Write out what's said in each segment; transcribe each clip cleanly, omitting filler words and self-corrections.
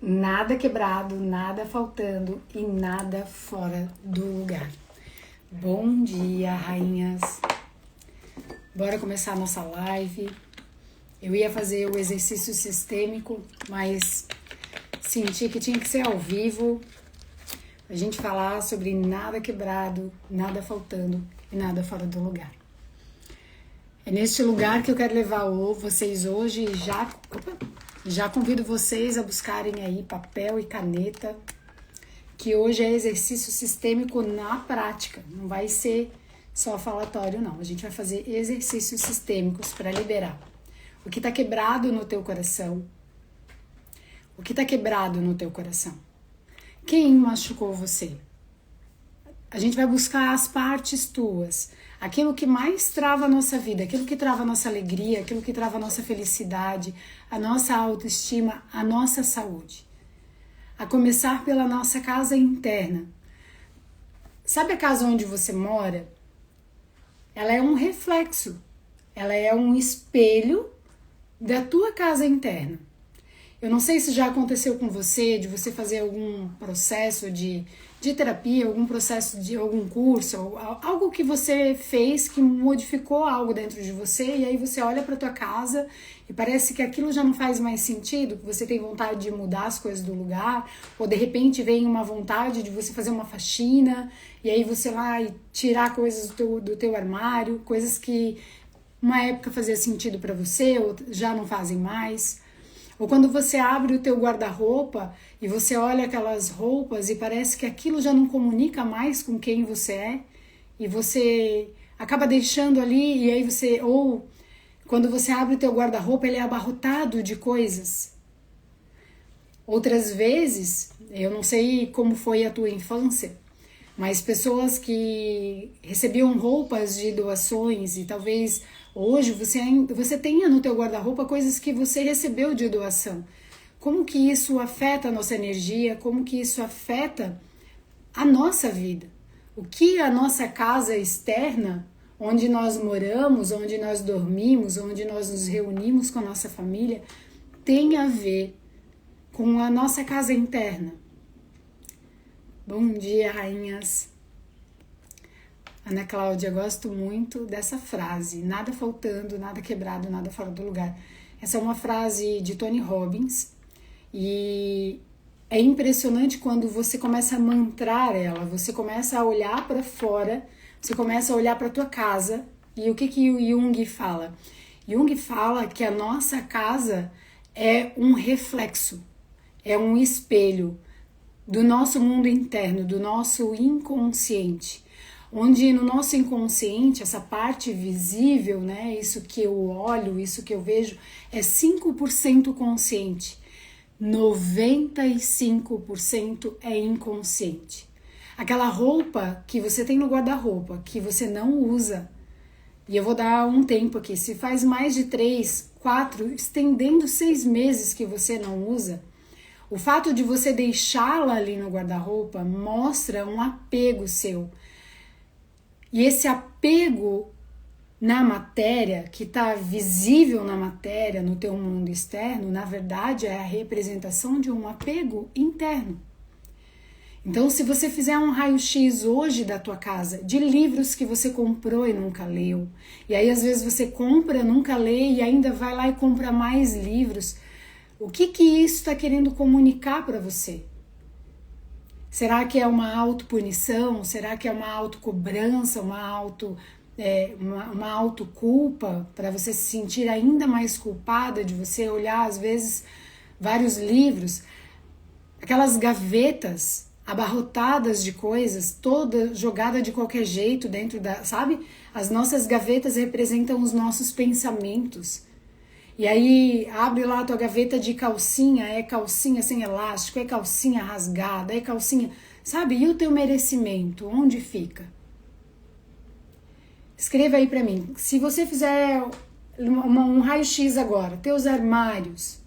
Nada quebrado, nada faltando e nada fora do lugar. Bom dia, rainhas. Bora começar a nossa live. Eu ia fazer o exercício sistêmico, mas senti que tinha que ser ao vivo. A gente falar sobre nada quebrado, nada faltando e nada fora do lugar. É neste lugar que eu quero levar vocês hoje e já convido vocês a buscarem aí papel e caneta, que hoje é exercício sistêmico na prática, não vai ser só falatório não, a gente vai fazer exercícios sistêmicos para liberar o que está quebrado no teu coração, o que está quebrado no teu coração, quem machucou você. A gente vai buscar as partes tuas, aquilo que mais trava a nossa vida, aquilo que trava a nossa alegria, aquilo que trava a nossa felicidade, a nossa autoestima, a nossa saúde. A começar pela nossa casa interna. Sabe a casa onde você mora? Ela é um reflexo, ela é um espelho da tua casa interna. Eu não sei se já aconteceu com você, de você fazer algum processo de terapia, algum processo de algum curso, algo que você fez que modificou algo dentro de você e aí você olha para tua casa e parece que aquilo já não faz mais sentido, que você tem vontade de mudar as coisas do lugar, ou de repente vem uma vontade de você fazer uma faxina e aí você lá e tirar coisas do teu armário, coisas que uma época fazia sentido para você ou já não fazem mais. Ou quando você abre o teu guarda-roupa e você olha aquelas roupas e parece que aquilo já não comunica mais com quem você é e você acaba deixando ali e aí você... Ou quando você abre o teu guarda-roupa ele é abarrotado de coisas. Outras vezes, eu não sei como foi a tua infância, mas pessoas que recebiam roupas de doações e talvez... Hoje você tenha no teu guarda-roupa coisas que você recebeu de doação. Como que isso afeta a nossa energia? Como que isso afeta a nossa vida? O que a nossa casa externa, onde nós moramos, onde nós dormimos, onde nós nos reunimos com a nossa família, tem a ver com a nossa casa interna? Bom dia, rainhas. Ana Cláudia, gosto muito dessa frase, nada faltando, nada quebrado, nada fora do lugar. Essa é uma frase de Tony Robbins e é impressionante quando você começa a mantrar ela, você começa a olhar para fora, você começa a olhar para tua casa. E o que o Jung fala? Jung fala que a nossa casa é um reflexo, é um espelho do nosso mundo interno, do nosso inconsciente. Onde no nosso inconsciente, essa parte visível, né, isso que eu olho, isso que eu vejo, é 5% consciente, 95% é inconsciente. Aquela roupa que você tem no guarda-roupa, que você não usa, e eu vou dar um tempo aqui, se faz mais de 3, 4, estendendo 6 meses que você não usa, o fato de você deixá-la ali no guarda-roupa mostra um apego seu. E esse apego na matéria, que está visível na matéria, no teu mundo externo, na verdade é a representação de um apego interno. Então, se você fizer um raio-x hoje da tua casa, de livros que você comprou e nunca leu, e aí às vezes você compra, nunca lê e ainda vai lá e compra mais livros, o que isso está querendo comunicar para você? Será que é uma autopunição? Será que é uma autocobrança, uma autoculpa para você se sentir ainda mais culpada de você olhar, às vezes, vários livros, aquelas gavetas abarrotadas de coisas, toda jogada de qualquer jeito dentro da... Sabe? As nossas gavetas representam os nossos pensamentos. E aí abre lá a tua gaveta de calcinha, é calcinha sem elástico, é calcinha rasgada, é calcinha... Sabe? E o teu merecimento, onde fica? Escreva aí pra mim. Se você fizer um raio-x agora, teus armários,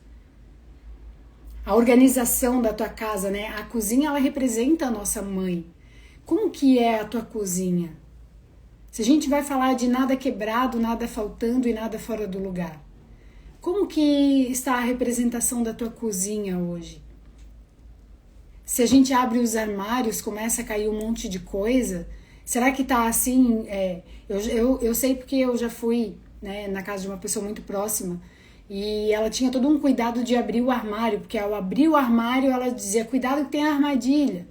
a organização da tua casa, né? A cozinha, ela representa a nossa mãe. Como que é a tua cozinha? Se a gente vai falar de nada quebrado, nada faltando e nada fora do lugar. Como que está a representação da tua cozinha hoje? Se a gente abre os armários, começa a cair um monte de coisa. Será que tá assim? Eu sei porque eu já fui, né, na casa de uma pessoa muito próxima e ela tinha todo um cuidado de abrir o armário, porque ao abrir o armário ela dizia, cuidado que tem armadilha.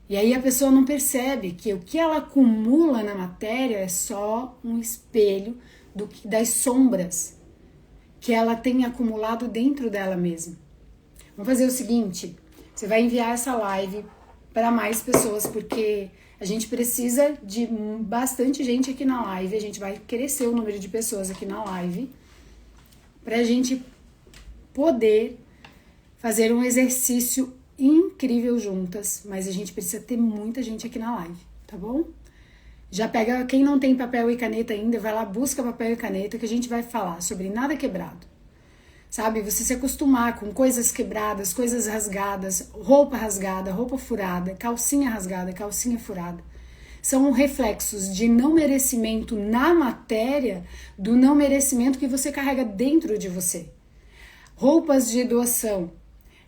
E aí a pessoa não percebe que o que ela acumula na matéria é só um espelho das sombras que ela tem acumulado dentro dela mesma. Vamos fazer o seguinte, você vai enviar essa live para mais pessoas, porque a gente precisa de bastante gente aqui na live, a gente vai crescer o número de pessoas aqui na live, para a gente poder fazer um exercício incrível juntas, mas a gente precisa ter muita gente aqui na live, tá bom? Já pega, quem não tem papel e caneta ainda, vai lá, busca papel e caneta, que a gente vai falar sobre nada quebrado. Sabe, você se acostumar com coisas quebradas, coisas rasgadas, roupa rasgada, roupa furada, calcinha rasgada, calcinha furada. São reflexos de não merecimento na matéria, do não merecimento que você carrega dentro de você. Roupas de doação,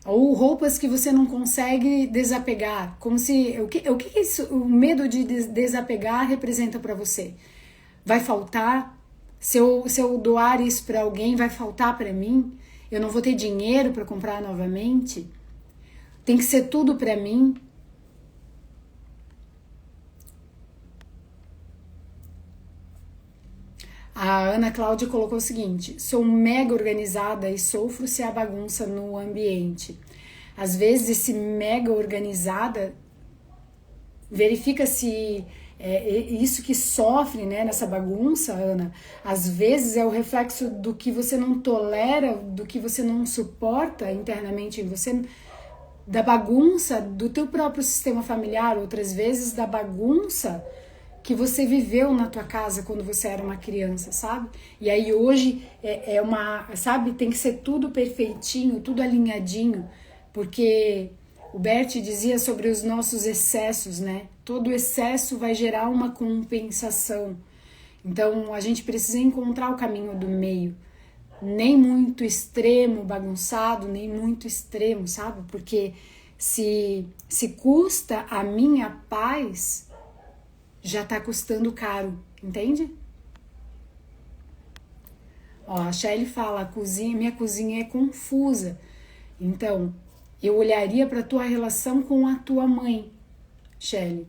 ou roupas que você não consegue desapegar, como se, o que isso, o medo de desapegar representa para você? Vai faltar? Se eu doar isso para alguém, vai faltar para mim? Eu não vou ter dinheiro para comprar novamente? Tem que ser tudo para mim? A Ana Cláudia colocou o seguinte, sou mega organizada e sofro se há bagunça no ambiente. Às vezes esse mega organizada, verifica se isso que sofre, né, nessa bagunça, Ana, às vezes é o reflexo do que você não tolera, do que você não suporta internamente em você, da bagunça do teu próprio sistema familiar, outras vezes da bagunça que você viveu na tua casa quando você era uma criança, sabe? E aí hoje sabe, tem que ser tudo perfeitinho, tudo alinhadinho, porque o Bert dizia sobre os nossos excessos, né? Todo excesso vai gerar uma compensação. Então, a gente precisa encontrar o caminho do meio. Nem muito extremo, bagunçado, nem muito extremo, sabe? Porque se custa a minha paz, já tá custando caro, entende? Ó, a Shelly fala, minha cozinha é confusa. Então, eu olharia para a tua relação com a tua mãe, Shelly.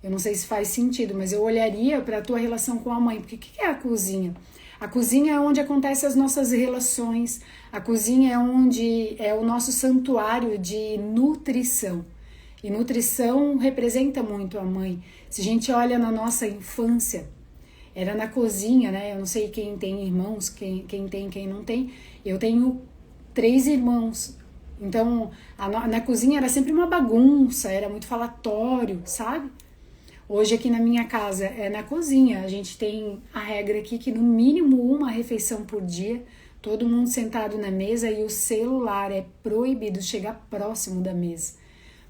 Eu não sei se faz sentido, mas eu olharia para a tua relação com a mãe. Porque o que é a cozinha? A cozinha é onde acontecem as nossas relações. A cozinha é onde é o nosso santuário de nutrição. E nutrição representa muito a mãe. Se a gente olha na nossa infância, era na cozinha, né? Eu não sei quem tem irmãos, quem tem, quem não tem. Eu tenho 3 irmãos. Então, na cozinha era sempre uma bagunça, era muito falatório, sabe? Hoje aqui na minha casa é na cozinha, a gente tem a regra aqui que no mínimo uma refeição por dia, todo mundo sentado na mesa e o celular é proibido chegar próximo da mesa,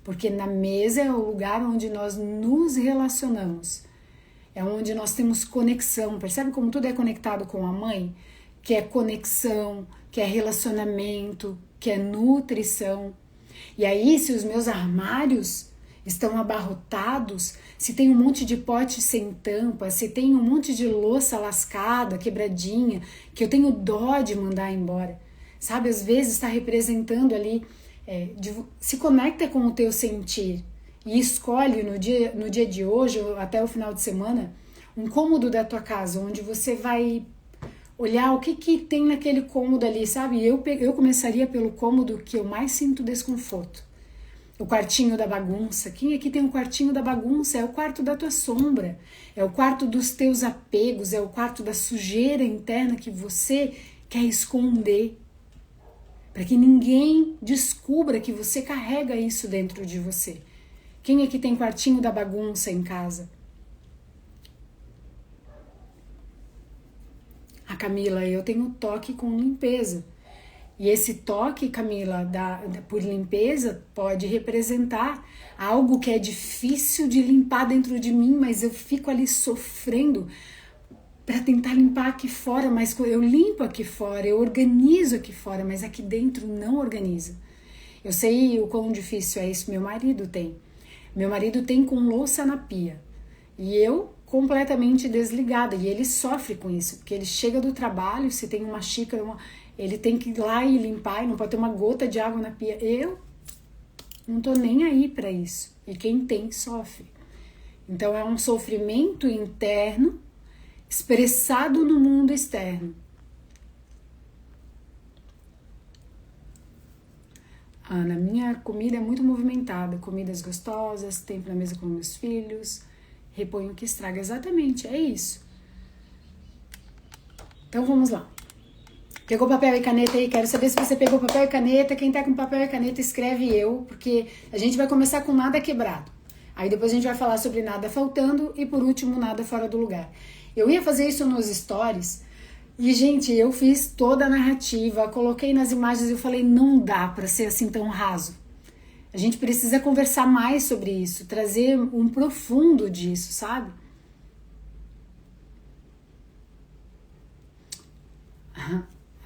porque na mesa é o lugar onde nós nos relacionamos, é onde nós temos conexão, percebe como tudo é conectado com a mãe? Que é conexão, que é relacionamento, que é nutrição. E aí, se os meus armários estão abarrotados, se tem um monte de pote sem tampa, se tem um monte de louça lascada, quebradinha, que eu tenho dó de mandar embora, sabe? Às vezes está representando ali, se conecta com o teu sentir e escolhe no dia de hoje, ou até o final de semana, um cômodo da tua casa, onde você vai olhar o que tem naquele cômodo ali, sabe? Eu começaria pelo cômodo que eu mais sinto desconforto. O quartinho da bagunça. Quem aqui tem um quartinho da bagunça? É o quarto da tua sombra, é o quarto dos teus apegos, é o quarto da sujeira interna que você quer esconder, para que ninguém descubra que você carrega isso dentro de você. Quem aqui tem quartinho da bagunça em casa? A Camila, eu tenho toque com limpeza. E esse toque, Camila, por limpeza, pode representar algo que é difícil de limpar dentro de mim, mas eu fico ali sofrendo para tentar limpar aqui fora, mas eu limpo aqui fora, eu organizo aqui fora, mas aqui dentro não organiza. Eu sei o quão difícil é isso, meu marido tem. Meu marido tem com louça na pia. E eu completamente desligada. E ele sofre com isso, porque ele chega do trabalho, se tem uma xícara, ele tem que ir lá e limpar, e não pode ter uma gota de água na pia. Eu não tô nem aí para isso. E quem tem, sofre. Então é um sofrimento interno expressado no mundo externo. Ana, minha comida é muito movimentada, comidas gostosas, tempo na mesa com meus filhos, reponho o que estraga. Exatamente, é isso. Então vamos lá. Pegou papel e caneta aí? Quero saber se você pegou papel e caneta. Quem tá com papel e caneta, escreve eu, porque a gente vai começar com nada quebrado. Aí depois a gente vai falar sobre nada faltando e por último nada fora do lugar. Eu ia fazer isso nos stories e, gente, eu fiz toda a narrativa, coloquei nas imagens e eu falei, não dá pra ser assim tão raso. A gente precisa conversar mais sobre isso, trazer um profundo disso, sabe?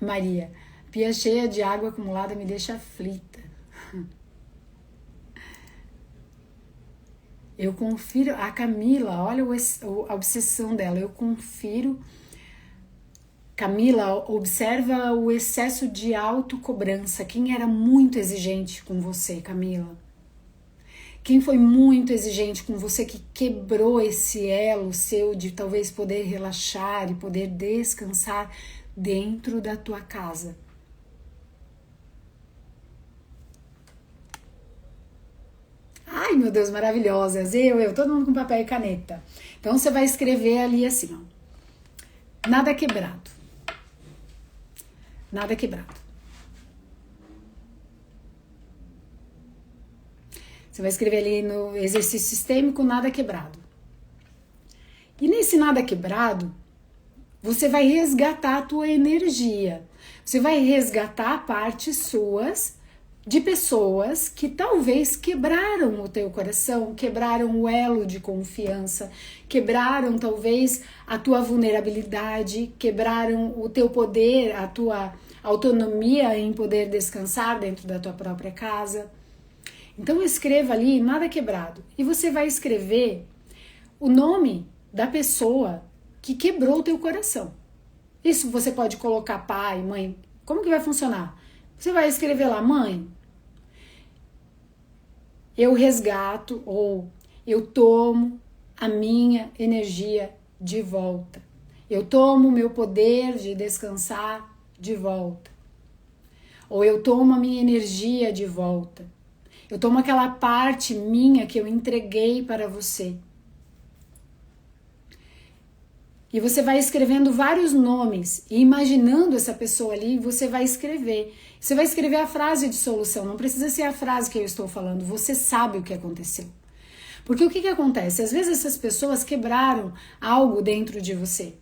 Maria, pia cheia de água acumulada me deixa aflita. Eu confiro, a Camila, olha a obsessão dela, eu confiro. Camila, observa o excesso de autocobrança. Quem era muito exigente com você, Camila? Quem foi muito exigente com você que quebrou esse elo seu de talvez poder relaxar e poder descansar dentro da tua casa? Ai, meu Deus, maravilhosas. Todo mundo com papel e caneta. Então você vai escrever ali assim, ó. Nada quebrado. Nada quebrado. Você vai escrever ali no exercício sistêmico, nada quebrado. E nesse nada quebrado, você vai resgatar a tua energia. Você vai resgatar partes suas de pessoas que talvez quebraram o teu coração, quebraram o elo de confiança, quebraram talvez a tua vulnerabilidade, quebraram o teu poder, a tua autonomia em poder descansar dentro da tua própria casa. Então escreva ali, nada quebrado. E você vai escrever o nome da pessoa que quebrou o teu coração. Isso você pode colocar pai, mãe. Como que vai funcionar? Você vai escrever lá, mãe, eu resgato ou eu tomo a minha energia de volta. Eu tomo o meu poder de descansar de volta. Ou eu tomo a minha energia de volta. Eu tomo aquela parte minha que eu entreguei para você. E você vai escrevendo vários nomes e imaginando essa pessoa ali, você vai escrever. Você vai escrever a frase de solução, não precisa ser a frase que eu estou falando, você sabe o que aconteceu. Porque o que acontece? Às vezes essas pessoas quebraram algo dentro de você.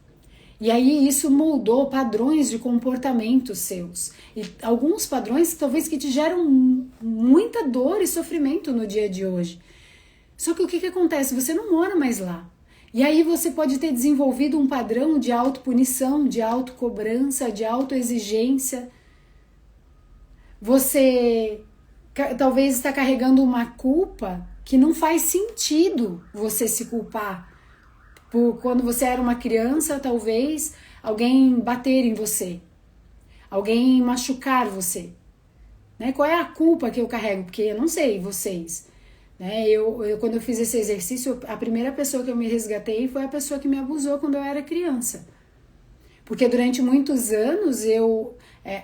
E aí isso moldou padrões de comportamento seus. E alguns padrões talvez que te geram muita dor e sofrimento no dia de hoje. Só que o que acontece? Você não mora mais lá. E aí você pode ter desenvolvido um padrão de autopunição, de autocobrança, de autoexigência. Você talvez está carregando uma culpa que não faz sentido você se culpar. Por quando você era uma criança, talvez alguém bater em você, alguém machucar você. Né? Qual é a culpa que eu carrego? Porque eu não sei, vocês. Né? Quando eu fiz esse exercício, a primeira pessoa que eu me resgatei foi a pessoa que me abusou quando eu era criança. Porque durante muitos anos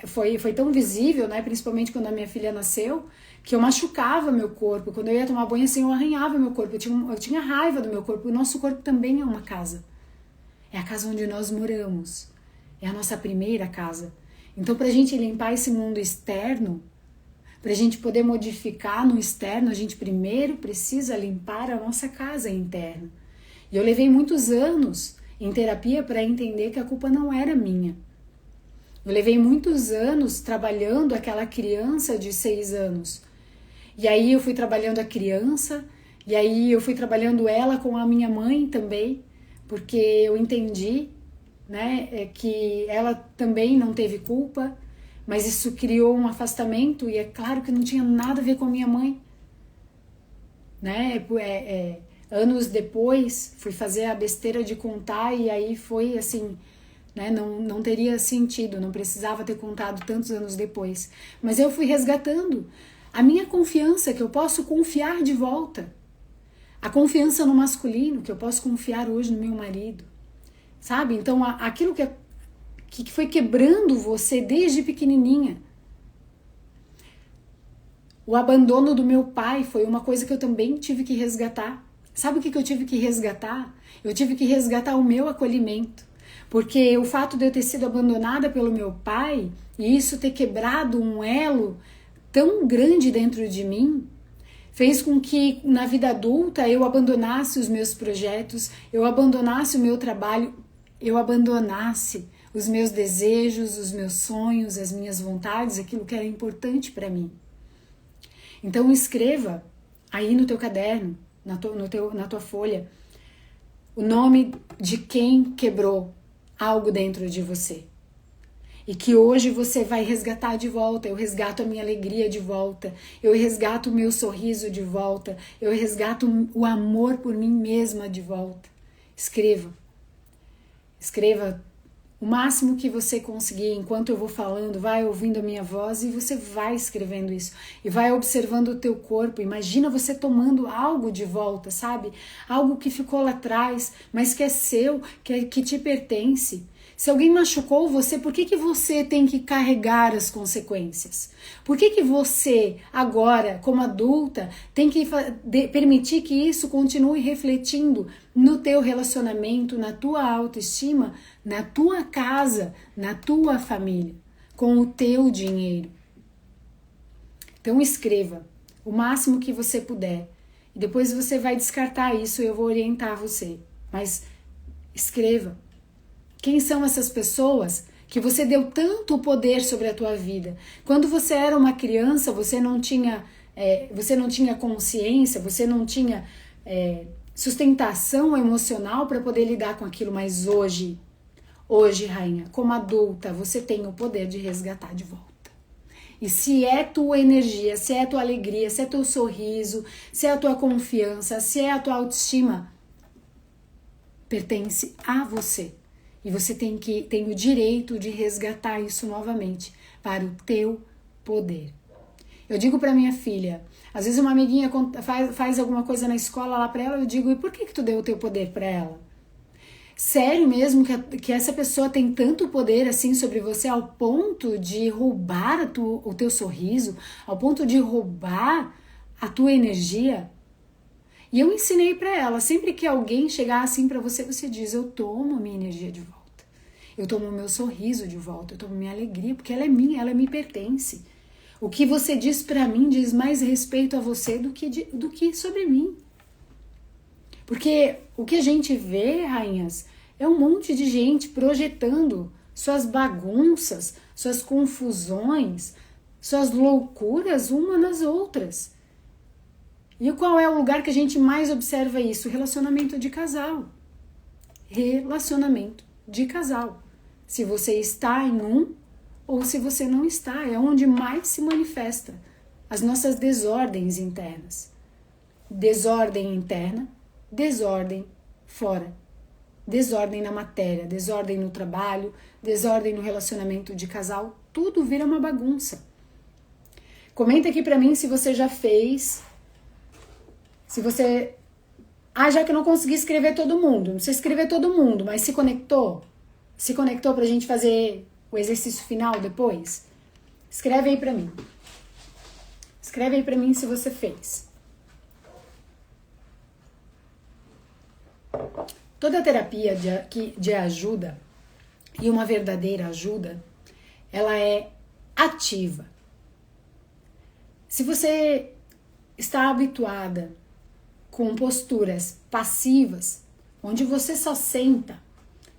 foi tão visível, né? Principalmente quando a minha filha nasceu, que eu machucava meu corpo. Quando eu ia tomar banho assim, eu arranhava meu corpo. Eu tinha raiva do meu corpo. O nosso corpo também é uma casa. É a casa onde nós moramos. É a nossa primeira casa. Então, pra gente limpar esse mundo externo, pra gente poder modificar no externo, a gente primeiro precisa limpar a nossa casa interna. E eu levei muitos anos em terapia para entender que a culpa não era minha. Eu levei muitos anos trabalhando aquela criança de 6 anos. E aí eu fui trabalhando a criança, e aí eu fui trabalhando ela com a minha mãe também, porque eu entendi, né, que ela também não teve culpa, mas isso criou um afastamento e é claro que não tinha nada a ver com a minha mãe, né? Anos depois fui fazer a besteira de contar e aí foi assim, né? Não teria sentido, não precisava ter contado tantos anos depois, mas eu fui resgatando a minha confiança, que eu posso confiar de volta, a confiança no masculino, que eu posso confiar hoje no meu marido, sabe? Então aquilo que foi quebrando você desde pequenininha. O abandono do meu pai foi uma coisa que eu também tive que resgatar. Sabe o que eu tive que resgatar? Eu tive que resgatar o meu acolhimento. Porque o fato de eu ter sido abandonada pelo meu pai e isso ter quebrado um elo tão grande dentro de mim, fez com que na vida adulta eu abandonasse os meus projetos, eu abandonasse o meu trabalho, eu abandonasse os meus desejos, os meus sonhos, as minhas vontades, aquilo que era importante para mim. Então escreva aí no teu caderno, na tua folha, o nome de quem quebrou algo dentro de você. E que hoje você vai resgatar de volta. Eu resgato a minha alegria de volta. Eu resgato o meu sorriso de volta. Eu resgato o amor por mim mesma de volta. Escreva. Escreva o máximo que você conseguir. Enquanto eu vou falando, vai ouvindo a minha voz e você vai escrevendo isso. E vai observando o teu corpo. Imagina você tomando algo de volta, sabe? Algo que ficou lá atrás, mas que é seu, que te pertence. Se alguém machucou você, por que você tem que carregar as consequências? Por que você, agora, como adulta, tem que permitir que isso continue refletindo no teu relacionamento, na tua autoestima, na tua casa, na tua família, com o teu dinheiro? Então escreva o máximo que você puder. E depois você vai descartar isso e eu vou orientar você. Mas escreva. Quem são essas pessoas que você deu tanto poder sobre a tua vida? Quando você era uma criança, você não tinha consciência, você não tinha sustentação emocional para poder lidar com aquilo, mas hoje, rainha, como adulta, você tem o poder de resgatar de volta. E se é tua energia, se é tua alegria, se é teu sorriso, se é a tua confiança, se é a tua autoestima, pertence a você. E você tem o direito de resgatar isso novamente para o teu poder. Eu digo para minha filha, às vezes uma amiguinha faz alguma coisa na escola lá para ela, eu digo, e por que tu deu o teu poder para ela? Sério mesmo que essa pessoa tem tanto poder assim sobre você ao ponto de roubar o teu sorriso, ao ponto de roubar a tua energia? E eu ensinei para ela, sempre que alguém chegar assim para você, você diz, eu tomo a minha energia de volta. Eu tomo o meu sorriso de volta, eu tomo minha alegria, porque ela é minha, ela me pertence. O que você diz para mim diz mais respeito a você do que sobre mim. Porque o que a gente vê, rainhas, é um monte de gente projetando suas bagunças, suas confusões, suas loucuras uma nas outras. E qual é o lugar que a gente mais observa isso? Relacionamento de casal. Relacionamento de casal. Se você está em um ou se você não está, é onde mais se manifesta as nossas desordens internas. Desordem interna, desordem fora. Desordem na matéria, desordem no trabalho, desordem no relacionamento de casal, tudo vira uma bagunça. Comenta aqui pra mim se você já fez. Se você... já que eu não consegui escrever todo mundo. Não precisa escrever todo mundo, mas se conectou? Se conectou pra gente fazer o exercício final depois? Escreve aí pra mim. Escreve aí pra mim se você fez. Toda terapia de ajuda, e uma verdadeira ajuda, ela é ativa. Se você está habituada com posturas passivas, onde você só senta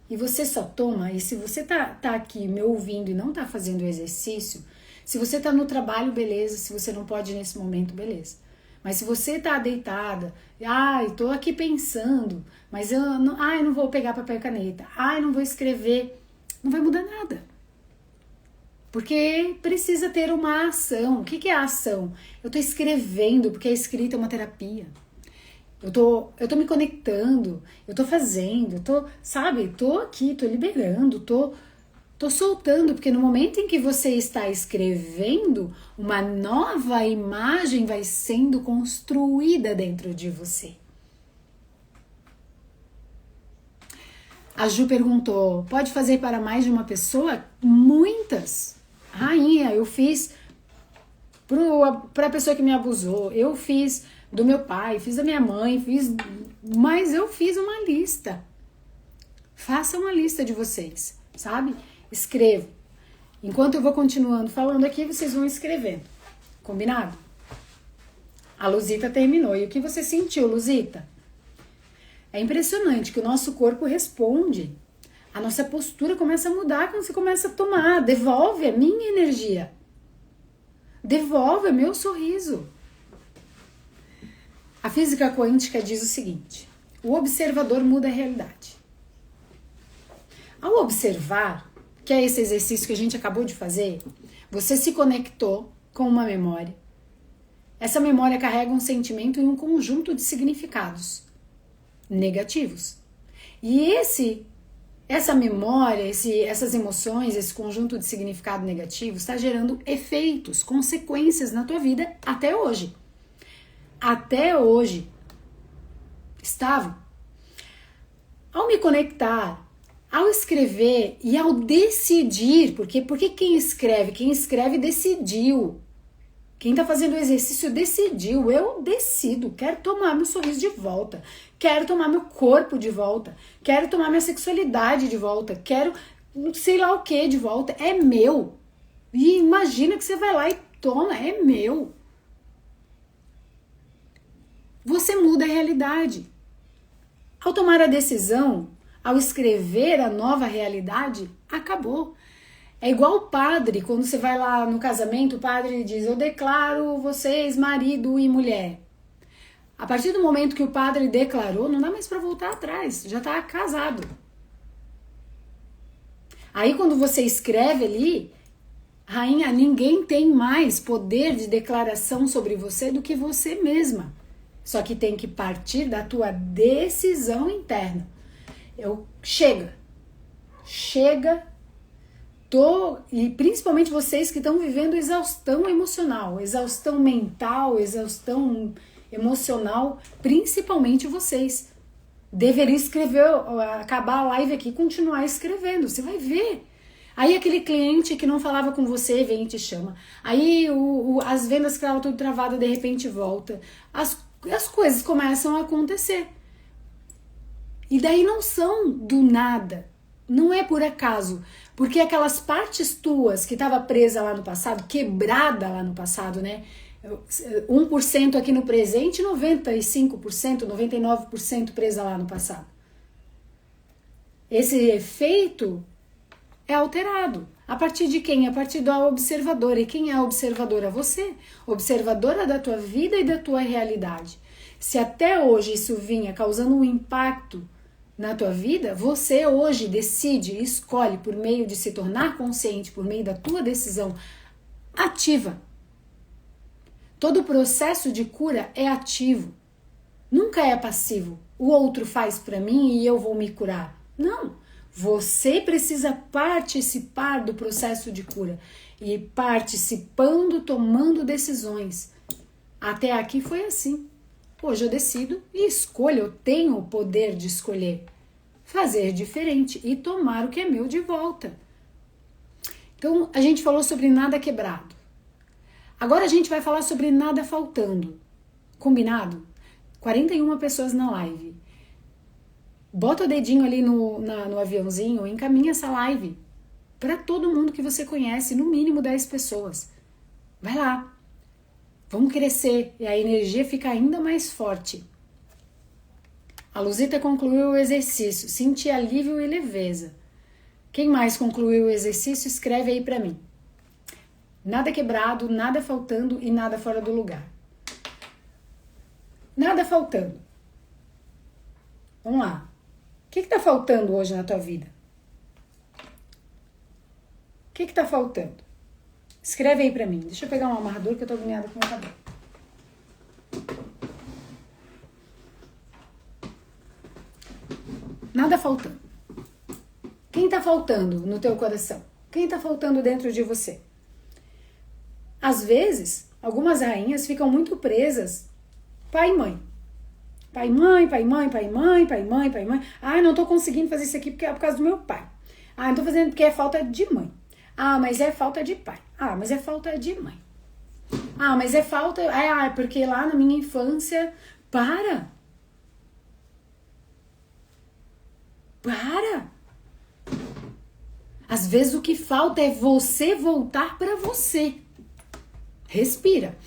e você só toma, e se você tá aqui me ouvindo e não tá fazendo o exercício, se você tá no trabalho, beleza, se você não pode nesse momento, beleza. Mas se você tá deitada, tô aqui pensando, mas eu não vou pegar papel e caneta, não vou escrever, não vai mudar nada. Porque precisa ter uma ação. O que é a ação? Eu tô escrevendo, porque a escrita é uma terapia. Eu tô me conectando, eu tô fazendo, tô aqui, tô liberando, tô soltando, porque no momento em que você está escrevendo, uma nova imagem vai sendo construída dentro de você. A Ju perguntou, pode fazer para mais de uma pessoa? Muitas. Rainha, eu fiz para a pessoa que me abusou, eu fiz do meu pai, fiz da minha mãe, mas eu fiz uma lista. Faça uma lista de vocês, sabe? Escrevo. Enquanto eu vou continuando falando aqui, vocês vão escrevendo. Combinado? A Luzita terminou. E o que você sentiu, Luzita? É impressionante que o nosso corpo responde. A nossa postura começa a mudar quando você começa a tomar. Devolve a minha energia. Devolve o meu sorriso. A física quântica diz o seguinte: o observador muda a realidade. Ao observar, que é esse exercício que a gente acabou de fazer, você se conectou com uma memória. Essa memória carrega um sentimento e um conjunto de significados negativos. E essa memória, essas emoções, esse conjunto de significado negativo está gerando efeitos, consequências na tua vida até hoje. Até hoje. Estava. Ao me conectar, ao escrever e ao decidir, porque quem escreve decidiu. Quem está fazendo o exercício decidiu. Eu decido, quero tomar meu sorriso de volta, quero tomar meu corpo de volta, quero tomar minha sexualidade de volta, quero sei lá o que de volta. É meu. E imagina que você vai lá e toma, é meu. Você muda a realidade. Ao tomar a decisão, ao escrever a nova realidade, acabou. É igual o padre, quando você vai lá no casamento, o padre diz, eu declaro vocês marido e mulher. A partir do momento que o padre declarou, não dá mais para voltar atrás, já está casado. Aí quando você escreve ali, rainha, ninguém tem mais poder de declaração sobre você do que você mesma. Só que tem que partir da tua decisão interna. Chega, e principalmente vocês que estão vivendo exaustão emocional, exaustão mental, exaustão emocional, principalmente vocês. Deveria escrever, acabar a live aqui e continuar escrevendo, você vai ver. Aí aquele cliente que não falava com você vem e te chama. Aí as vendas que estavam tudo travadas de repente volta. As coisas começam a acontecer. E daí não são do nada. Não é por acaso. Porque aquelas partes tuas que estava presa lá no passado, quebrada lá no passado, né? 1% aqui no presente, 95%, 99% presa lá no passado. Esse efeito é alterado. A partir de quem? A partir da observadora. E quem é a observadora? Você. Observadora da tua vida e da tua realidade. Se até hoje isso vinha causando um impacto na tua vida, você hoje decide e escolhe por meio de se tornar consciente, por meio da tua decisão ativa. Todo o processo de cura é ativo. Nunca é passivo. O outro faz para mim e eu vou me curar. Não. Você precisa participar do processo de cura. E participando, tomando decisões. Até aqui foi assim. Hoje eu decido e escolho. Eu tenho o poder de escolher. Fazer diferente e tomar o que é meu de volta. Então, a gente falou sobre nada quebrado. Agora a gente vai falar sobre nada faltando. Combinado? 41 pessoas na live. Bota o dedinho ali no aviãozinho e encaminha essa live para todo mundo que você conhece, no mínimo 10 pessoas. Vai lá. Vamos crescer e a energia fica ainda mais forte. A Luzita concluiu o exercício. Senti alívio e leveza. Quem mais concluiu o exercício, escreve aí para mim. Nada quebrado, nada faltando e nada fora do lugar. Nada faltando. Vamos lá. O que está faltando hoje na tua vida? O que está faltando? Escreve aí pra mim. Deixa eu pegar um amarrador que eu tô agoniada com o meu cabelo. Nada faltando. Quem tá faltando no teu coração? Quem tá faltando dentro de você? Às vezes, algumas rainhas ficam muito presas pai e mãe. Pai e mãe, pai e mãe, pai e mãe, pai e mãe, pai e mãe. Ah, não tô conseguindo fazer isso aqui porque é por causa do meu pai. Ah, não tô fazendo porque é falta de mãe. Ah, mas é falta de pai. Ah, mas é falta de mãe. Ah, mas é falta... Ah, é porque lá na minha infância... Para! Às vezes o que falta é você voltar para você. Respira.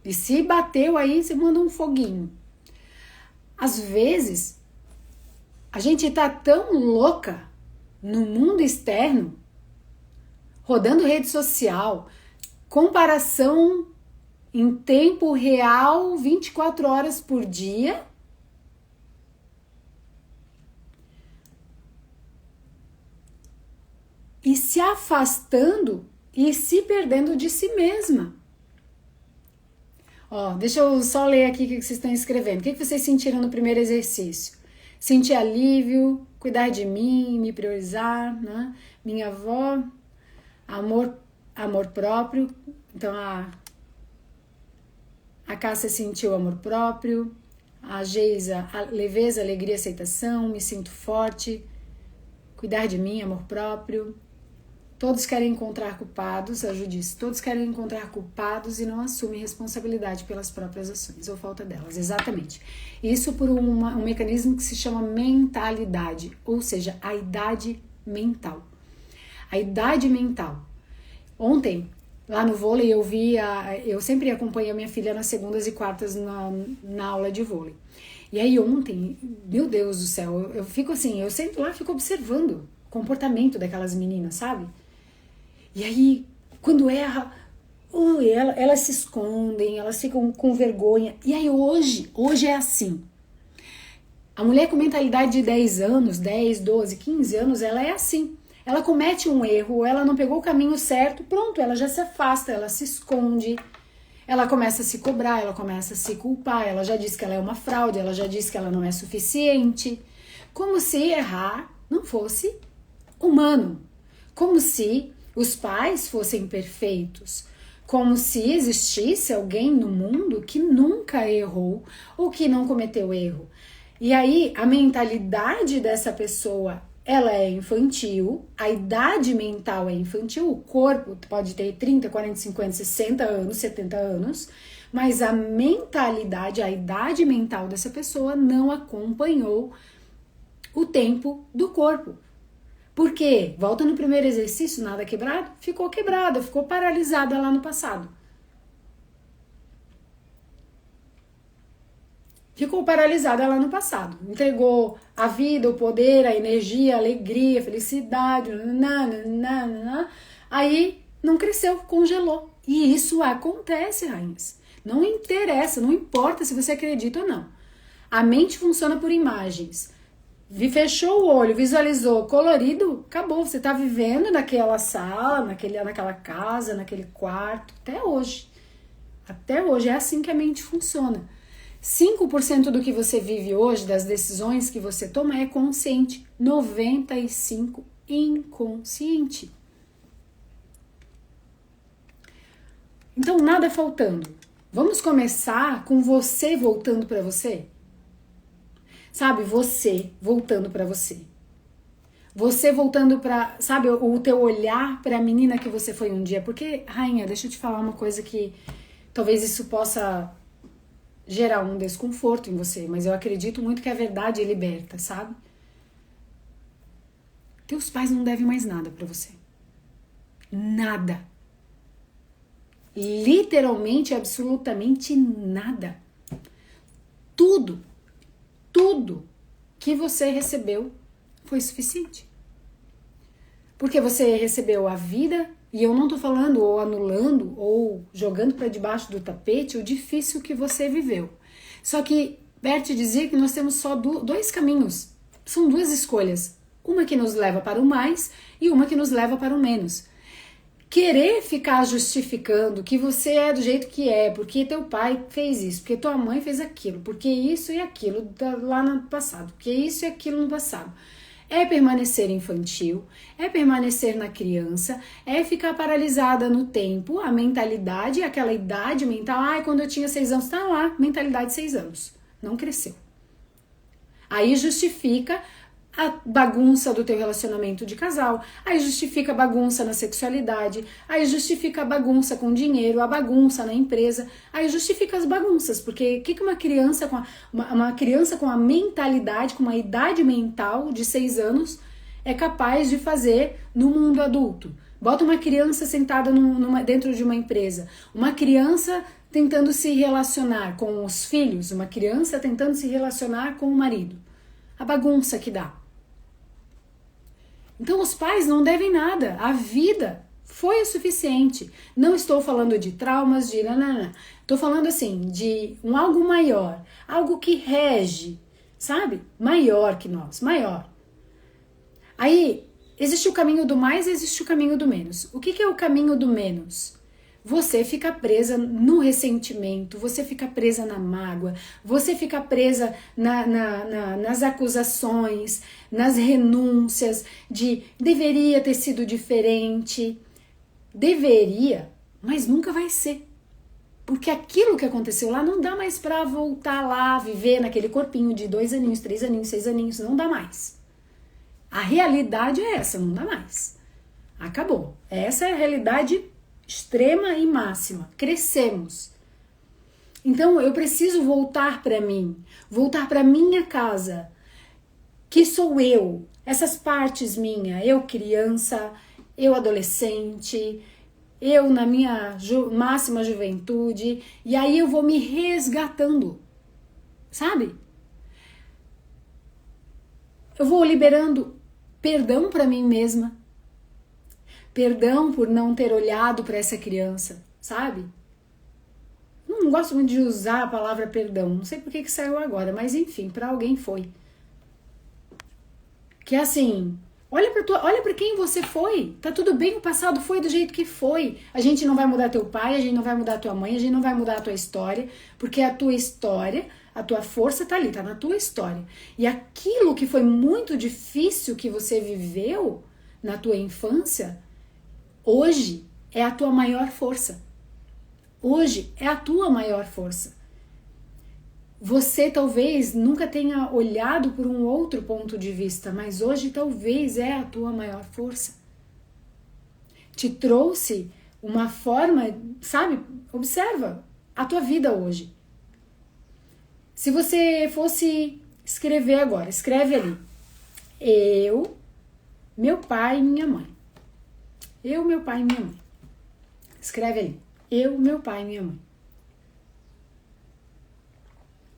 E se bateu aí, você manda um foguinho. Às vezes, a gente tá tão louca no mundo externo, rodando rede social, comparação em tempo real, 24 horas por dia, e se afastando e se perdendo de si mesma. Ó, deixa eu só ler aqui o que vocês estão escrevendo. O que vocês sentiram no primeiro exercício? Sentir alívio, cuidar de mim, me priorizar, né? Minha avó, amor próprio. Então a Cássia sentiu amor próprio, a Geisa, leveza, alegria, aceitação, me sinto forte, cuidar de mim, amor próprio. Todos querem encontrar culpados, a Ju disse, todos querem encontrar culpados e não assumem responsabilidade pelas próprias ações, ou falta delas, exatamente. Isso por um mecanismo que se chama mentalidade, ou seja, a idade mental. A idade mental. Ontem, lá no vôlei, eu sempre acompanho a minha filha nas segundas e quartas na aula de vôlei. E aí ontem, meu Deus do céu, eu fico assim, eu sento lá e fico observando o comportamento daquelas meninas, sabe? E aí, quando erra, elas se escondem, elas ficam com vergonha. E aí hoje é assim. A mulher com mentalidade de 10 anos, 10, 12, 15 anos, ela é assim. Ela comete um erro, ela não pegou o caminho certo, pronto, ela já se afasta, ela se esconde. Ela começa a se cobrar, ela começa a se culpar, ela já diz que ela é uma fraude, ela já diz que ela não é suficiente. Como se errar não fosse humano. Como se os pais fossem perfeitos, como se existisse alguém no mundo que nunca errou ou que não cometeu erro. E aí a mentalidade dessa pessoa, ela é infantil, a idade mental é infantil, o corpo pode ter 30, 40, 50, 60 anos, 70 anos, mas a mentalidade, a idade mental dessa pessoa não acompanhou o tempo do corpo. Por quê? Volta no primeiro exercício, nada quebrado? Ficou quebrada, ficou paralisada lá no passado. Ficou paralisada lá no passado. Entregou a vida, o poder, a energia, a alegria, a felicidade, aí não cresceu, congelou. E isso acontece, rainhas. Não interessa, não importa se você acredita ou não. A mente funciona por imagens. Fechou o olho, visualizou colorido, acabou. Você está vivendo naquela sala, naquela casa, naquele quarto, até hoje. Até hoje é assim que a mente funciona. 5% do que você vive hoje, das decisões que você toma, é consciente. 95% inconsciente. Então, nada faltando. Vamos começar com você voltando para você? Sabe, você voltando para você. Você voltando para, sabe, o teu olhar para a menina que você foi um dia. Porque, rainha, deixa eu te falar uma coisa que talvez isso possa gerar um desconforto em você, mas eu acredito muito que a verdade liberta, sabe? Teus pais não devem mais nada para você. Nada. Literalmente, absolutamente nada. Tudo que você recebeu foi suficiente. Porque você recebeu a vida, e eu não tô falando ou anulando ou jogando para debaixo do tapete o difícil que você viveu. Só que Bert dizia que nós temos só dois caminhos. São duas escolhas. Uma que nos leva para o mais e uma que nos leva para o menos. querer ficar justificando que você é do jeito que é, porque teu pai fez isso, porque tua mãe fez aquilo, porque isso e aquilo lá no passado, porque isso e aquilo no passado. É permanecer infantil, é permanecer na criança, é ficar paralisada no tempo, a mentalidade, aquela idade mental. Ai, quando eu tinha 6 anos, tá lá, mentalidade de 6 anos, não cresceu. Aí justifica a bagunça do teu relacionamento de casal, aí justifica a bagunça na sexualidade, aí justifica a bagunça com dinheiro, a bagunça na empresa, aí justifica as bagunças, porque o que uma criança uma criança com a mentalidade, com uma idade mental de 6 anos é capaz de fazer no mundo adulto? Bota uma criança sentada dentro de uma empresa, uma criança tentando se relacionar com os filhos, uma criança tentando se relacionar com o marido. A bagunça que dá. Então os pais não devem nada, a vida foi o suficiente. Não estou falando de traumas, de nanana. Estou falando assim, de algo maior, algo que rege, sabe? Maior que nós, maior. Aí, existe o caminho do mais, existe o caminho do menos. O que é o caminho do menos? Você fica presa no ressentimento, você fica presa na mágoa, você fica presa nas acusações, nas renúncias de deveria ter sido diferente. Deveria, mas nunca vai ser. Porque aquilo que aconteceu lá não dá mais pra voltar lá, viver naquele corpinho de 2 aninhos, 3 aninhos, 6 aninhos, não dá mais. A realidade é essa, não dá mais. Acabou. Essa é a realidade extrema e máxima. Crescemos. Então eu preciso voltar para mim, voltar para minha casa, que sou eu, essas partes minhas, eu criança, eu adolescente, eu na minha máxima juventude, e aí eu vou me resgatando, sabe? Eu vou liberando perdão para mim mesma, perdão por não ter olhado para essa criança, sabe? Não gosto muito de usar a palavra perdão, não sei por que saiu agora, mas enfim, para alguém foi. Que é assim, olha para quem você foi, tá tudo bem, o passado foi do jeito que foi. A gente não vai mudar teu pai, a gente não vai mudar tua mãe, a gente não vai mudar a tua história, porque a tua história, a tua força tá ali, tá na tua história. E aquilo que foi muito difícil que você viveu na tua infância, hoje é a tua maior força. Hoje é a tua maior força. Você talvez nunca tenha olhado por um outro ponto de vista, mas hoje talvez é a tua maior força. Te trouxe uma forma, sabe? Observa a tua vida hoje. Se você fosse escrever agora, escreve ali. Eu, meu pai e minha mãe. Eu, meu pai e minha mãe. Escreve ali. Eu, meu pai e minha mãe.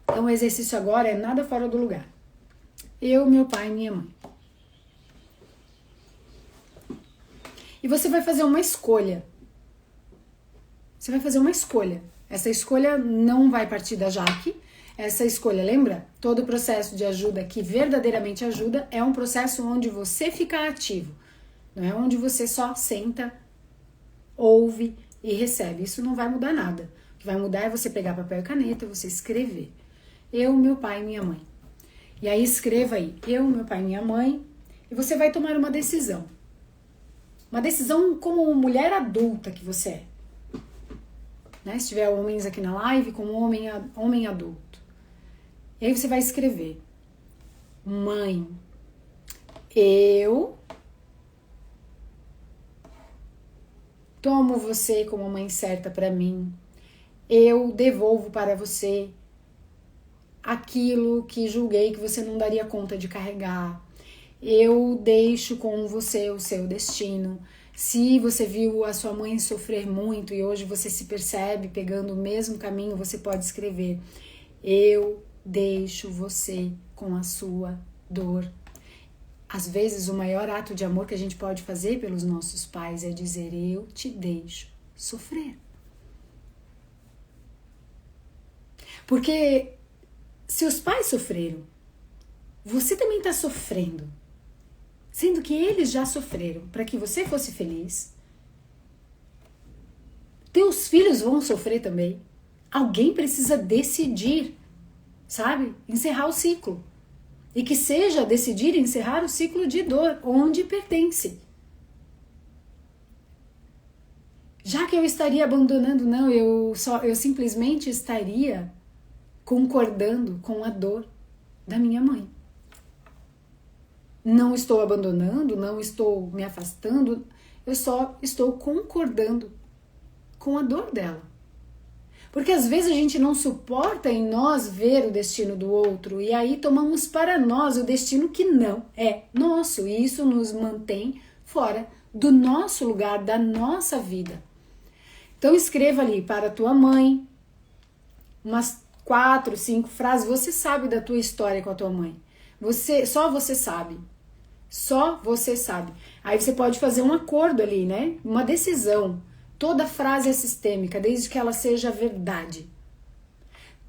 Então o exercício agora é nada fora do lugar. Eu, meu pai e minha mãe. E você vai fazer uma escolha. Você vai fazer uma escolha. Essa escolha não vai partir da Jaque. Essa escolha, lembra? Todo processo de ajuda que verdadeiramente ajuda é um processo onde você fica ativo. Não é onde você só senta, ouve e recebe. Isso não vai mudar nada. O que vai mudar é você pegar papel e caneta e você escrever. Eu, meu pai e minha mãe. E aí escreva aí. Eu, meu pai e minha mãe. E você vai tomar uma decisão. Uma decisão como mulher adulta que você é. Né? Se tiver homens aqui na live, como homem adulto. E aí você vai escrever. Mãe, eu tomo você como mãe certa para mim. Eu devolvo para você aquilo que julguei que você não daria conta de carregar. Eu deixo com você o seu destino. Se você viu a sua mãe sofrer muito e hoje você se percebe pegando o mesmo caminho, você pode escrever: eu deixo você com a sua dor. Às vezes o maior ato de amor que a gente pode fazer pelos nossos pais é dizer: eu te deixo sofrer. Porque se os pais sofreram, você também está sofrendo. Sendo que eles já sofreram para que você fosse feliz. Teus filhos vão sofrer também. Alguém precisa decidir, sabe? Encerrar o ciclo. E que seja decidir encerrar o ciclo de dor, onde pertence. Já que eu estaria abandonando, não, eu simplesmente estaria concordando com a dor da minha mãe. Não estou abandonando, não estou me afastando, eu só estou concordando com a dor dela. Porque às vezes a gente não suporta em nós ver o destino do outro e aí tomamos para nós o destino que não é nosso e isso nos mantém fora do nosso lugar, da nossa vida. Então escreva ali para a tua mãe umas 4, 5 frases. Você sabe da tua história com a tua mãe. Só você sabe. Só você sabe. Aí você pode fazer um acordo ali, né? Uma decisão. Toda frase é sistêmica, desde que ela seja verdade.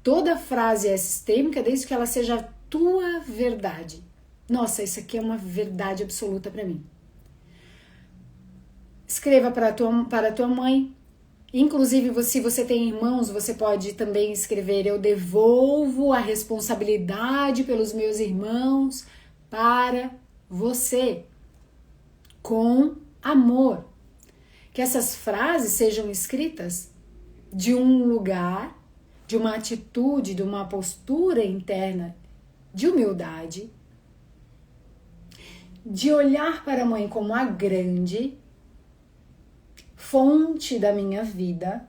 Toda frase é sistêmica, desde que ela seja a tua verdade. Nossa, isso aqui é uma verdade absoluta para mim. Escreva para a tua mãe. Inclusive, se você tem irmãos, você pode também escrever: eu devolvo a responsabilidade pelos meus irmãos para você, com amor. Que essas frases sejam escritas de um lugar, de uma atitude, de uma postura interna de humildade, de olhar para a mãe como a grande fonte da minha vida,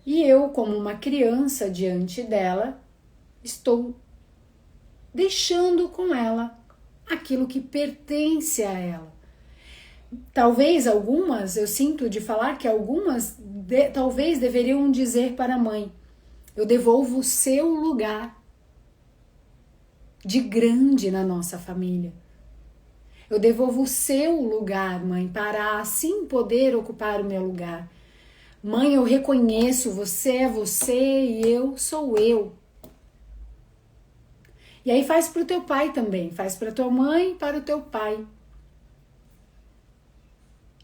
e eu, como uma criança diante dela, estou deixando com ela aquilo que pertence a ela. Talvez algumas, eu sinto de falar que algumas talvez deveriam dizer para a mãe: eu devolvo o seu lugar de grande na nossa família. Eu devolvo o seu lugar, mãe, para assim poder ocupar o meu lugar. Mãe, eu reconheço, você é você e eu sou eu. E aí faz para o teu pai também, faz para tua mãe e para o teu pai.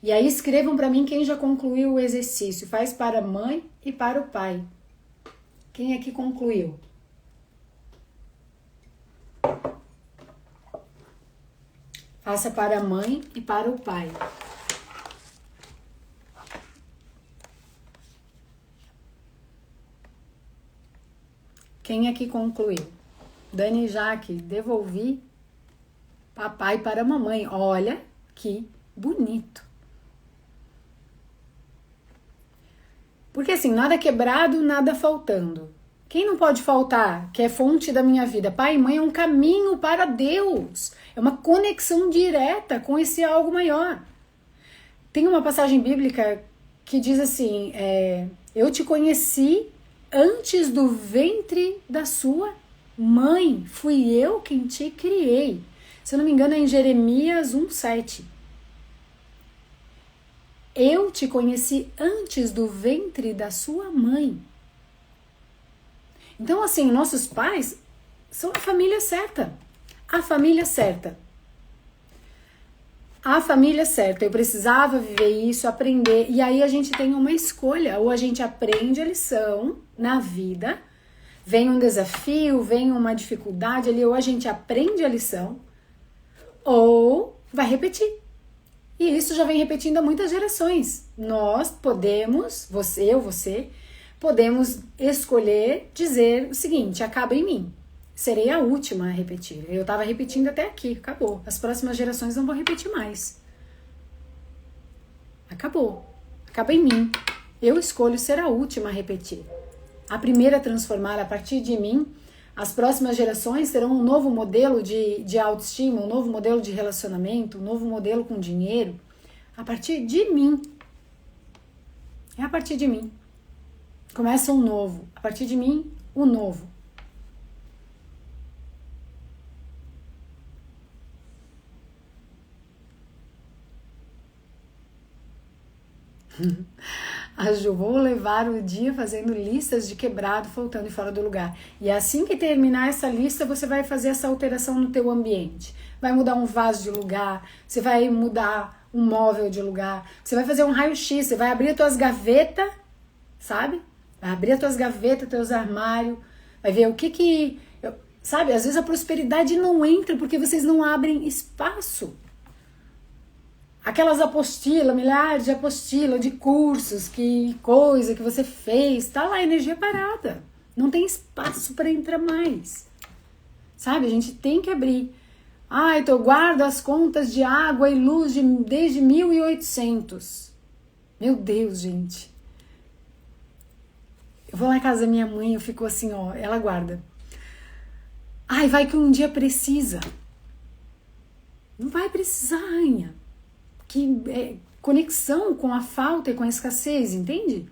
E aí escrevam para mim quem já concluiu o exercício. Faz para a mãe e para o pai. Quem é que concluiu? Faça para a mãe e para o pai. Quem é que concluiu? Dani Jaque, devolvi papai para a mamãe. Olha que bonito. Porque assim, nada quebrado, nada faltando. Quem não pode faltar, que é fonte da minha vida? Pai e mãe é um caminho para Deus. É uma conexão direta com esse algo maior. Tem uma passagem bíblica que diz assim, eu te conheci antes do ventre da sua mãe. Fui eu quem te criei. Se eu não me engano é em Jeremias 1:7. Eu te conheci antes do ventre da sua mãe. Então, assim, nossos pais são a família certa. A família certa. A família certa. Eu precisava viver isso, aprender. E aí a gente tem uma escolha. Ou a gente aprende a lição na vida, vem um desafio, vem uma dificuldade ali, ou a gente aprende a lição, ou vai repetir. E isso já vem repetindo há muitas gerações. Nós podemos, você, podemos escolher dizer o seguinte: acaba em mim. Serei a última a repetir. Eu estava repetindo até aqui, acabou. As próximas gerações não vão repetir mais. Acabou. Acaba em mim. Eu escolho ser a última a repetir. A primeira a transformar a partir de mim. As próximas gerações terão um novo modelo de autoestima, um novo modelo de relacionamento, um novo modelo com dinheiro, a partir de mim. É a partir de mim. Começa um novo. A partir de mim, o novo. A Ju, vou levar o dia fazendo listas de quebrado, faltando e fora do lugar. E assim que terminar essa lista, você vai fazer essa alteração no teu ambiente. Vai mudar um vaso de lugar, você vai mudar um móvel de lugar. Você vai fazer um raio-x, você vai abrir as tuas gavetas, sabe? Vai abrir as tuas gavetas, teus armários, vai ver o que sabe? Às vezes a prosperidade não entra porque vocês não abrem espaço. Aquelas apostilas, milhares de apostilas, de cursos, que coisa que você fez, tá lá, energia parada. Não tem espaço para entrar mais. Sabe? A gente tem que abrir. Ah, então eu guardo as contas de água e luz desde 1800. Meu Deus, gente. Eu vou lá na casa da minha mãe, eu fico assim, ó, ela guarda. Ai, vai que um dia precisa. Não vai precisar, rainha. Que é conexão com a falta e com a escassez, entende?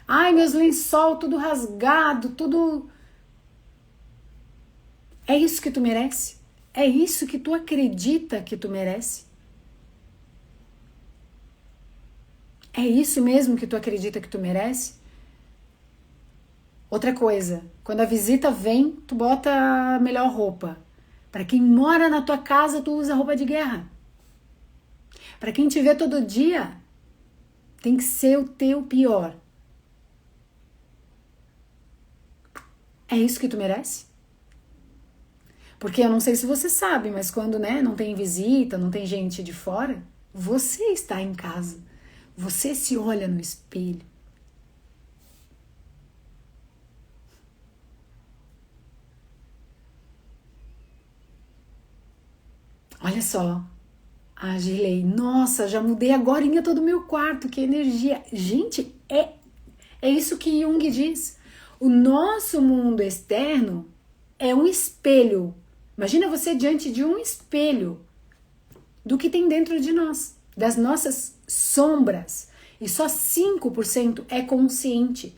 Ai, meus lençol tudo rasgado, tudo... É isso que tu merece? É isso que tu acredita que tu merece? É isso mesmo que tu acredita que tu merece? Outra coisa, quando a visita vem, tu bota a melhor roupa. Para quem mora na tua casa, tu usa roupa de guerra. Para quem te vê todo dia, tem que ser o teu pior. É isso que tu merece? Porque eu não sei se você sabe, mas quando, né, não tem visita, não tem gente de fora, você está em casa. Você se olha no espelho. Olha só. Ah, Girlei, nossa, já mudei agorinha todo o meu quarto, que energia. Gente, é isso que Jung diz. O nosso mundo externo é um espelho. Imagina você diante de um espelho do que tem dentro de nós, das nossas sombras. E só 5% é consciente.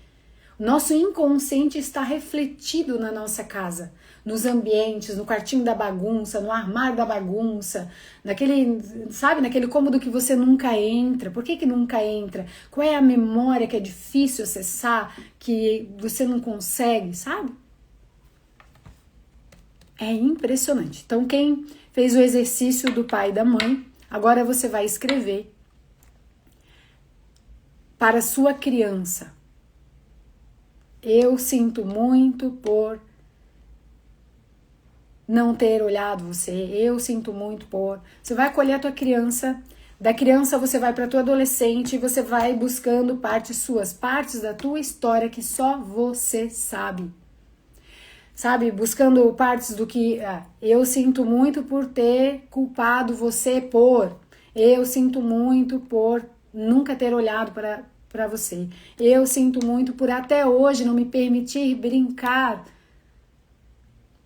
O nosso inconsciente está refletido na nossa casa, nos ambientes, no quartinho da bagunça, no armário da bagunça, naquele, sabe, naquele cômodo que você nunca entra. Por que nunca entra? Qual é a memória que é difícil acessar, que você não consegue, sabe? É impressionante. Então, quem fez o exercício do pai e da mãe, agora você vai escrever para a sua criança. Eu sinto muito por não ter olhado você. Eu sinto muito por... Você vai acolher a tua criança. Da criança você vai para a tua adolescente e você vai buscando partes suas, partes da tua história que só você sabe. Sabe? Buscando partes do que... eu sinto muito por ter culpado você por... Eu sinto muito por nunca ter olhado para você. Eu sinto muito por até hoje não me permitir brincar.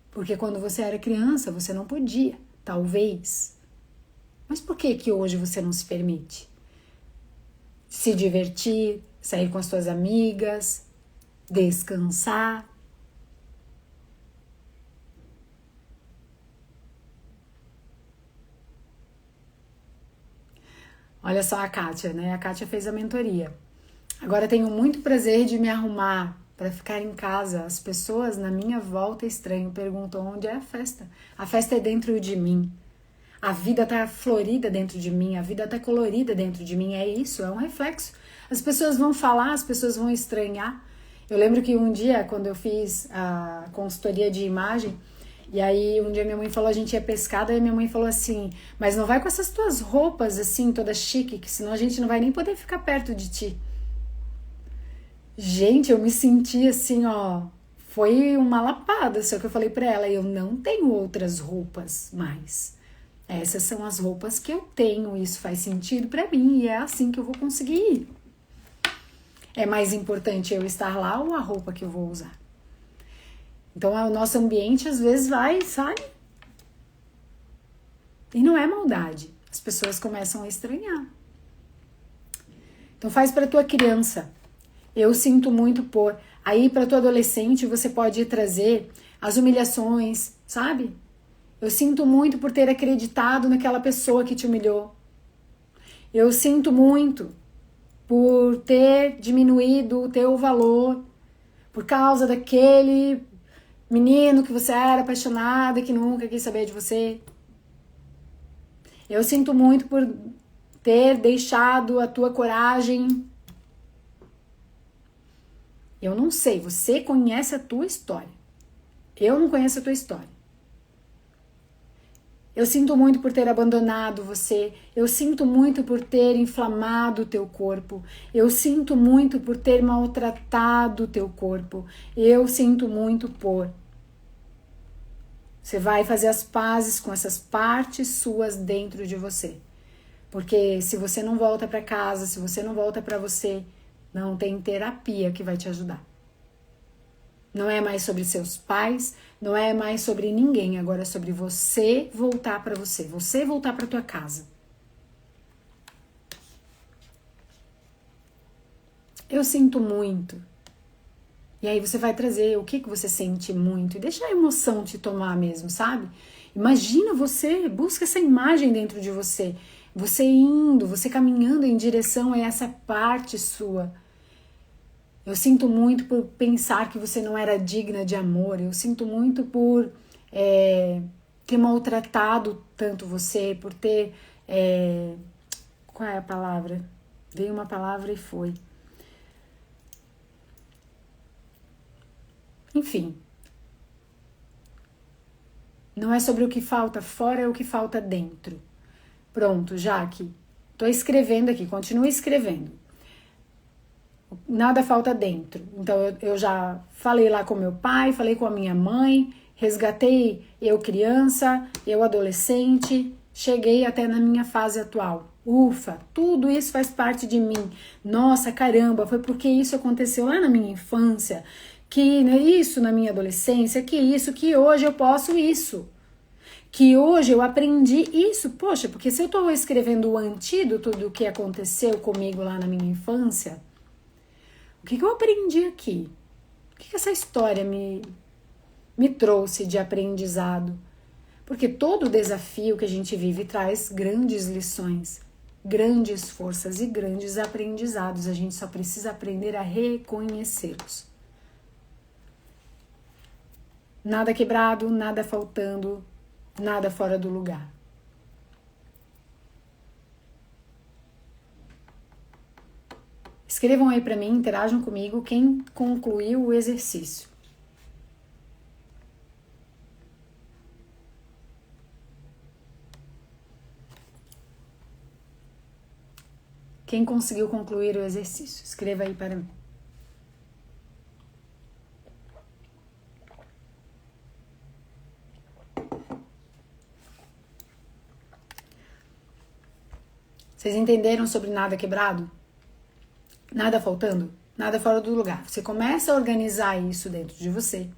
Porque quando você era criança, você não podia, talvez. Mas por que hoje você não se permite? Se divertir, sair com as suas amigas, descansar. Olha só a Kátia, né? A Kátia fez a mentoria. Agora tenho muito prazer de me arrumar para ficar em casa. As pessoas na minha volta estranho perguntam onde é a festa. A festa é dentro de mim. A vida tá florida dentro de mim, a vida tá colorida dentro de mim. É isso, é um reflexo. As pessoas vão falar, as pessoas vão estranhar. Eu lembro que um dia, quando eu fiz a consultoria de imagem, e aí um dia minha mãe falou, a gente ia pescar, daí minha mãe falou assim, mas não vai com essas tuas roupas assim, toda chique, que senão a gente não vai nem poder ficar perto de ti. Gente, eu me senti assim, ó, foi uma lapada, só que eu falei pra ela, eu não tenho outras roupas mais. Essas são as roupas que eu tenho, isso faz sentido pra mim e é assim que eu vou conseguir ir. É mais importante eu estar lá ou a roupa que eu vou usar? Então, o nosso ambiente às vezes vai, sabe? E não é maldade. As pessoas começam a estranhar. Então, faz pra tua criança. Eu sinto muito por... Aí, para tua adolescente, você pode trazer as humilhações, sabe? Eu sinto muito por ter acreditado naquela pessoa que te humilhou. Eu sinto muito por ter diminuído o teu valor por causa daquele menino que você era apaixonada, que nunca quis saber de você. Eu sinto muito por ter deixado a tua coragem. Eu não sei, você conhece a tua história. Eu não conheço a tua história. Eu sinto muito por ter abandonado você. Eu sinto muito por ter inflamado o teu corpo. Eu sinto muito por ter maltratado o teu corpo. Eu sinto muito por. Você vai fazer as pazes com essas partes suas dentro de você. Porque se você não volta para casa, se você não volta para você, não tem terapia que vai te ajudar. Não é mais sobre seus pais, não é mais sobre ninguém, agora é sobre você voltar para você voltar para tua casa. Eu sinto muito. E aí você vai trazer o que você sente muito e deixa a emoção te tomar mesmo, sabe? Imagina você, busca essa imagem dentro de você. Você indo, você caminhando em direção a essa parte sua. Eu sinto muito por pensar que você não era digna de amor. Eu sinto muito por ter maltratado tanto você, por ter... qual é a palavra? Veio uma palavra e foi. Enfim. Não é sobre o que falta fora, é o que falta dentro. Pronto, Jaque. Tô escrevendo aqui, continue escrevendo. Nada falta dentro. Então eu já falei lá com meu pai, falei com a minha mãe, resgatei eu criança, eu adolescente, cheguei até na minha fase atual. Ufa, tudo isso faz parte de mim. Nossa, caramba, foi porque isso aconteceu lá na minha infância, que isso na minha adolescência, que hoje eu posso isso. Que hoje eu aprendi isso. Poxa, porque se eu estou escrevendo o antídoto do que aconteceu comigo lá na minha infância, o que eu aprendi aqui? O que essa história me trouxe de aprendizado? Porque todo desafio que a gente vive traz grandes lições, grandes forças e grandes aprendizados. A gente só precisa aprender a reconhecê-los. Nada quebrado, nada faltando, nada fora do lugar. Escrevam aí para mim, interajam comigo quem concluiu o exercício. Quem conseguiu concluir o exercício? Escreva aí para mim. Vocês entenderam sobre nada quebrado? Nada faltando? Nada fora do lugar. Você começa a organizar isso dentro de você.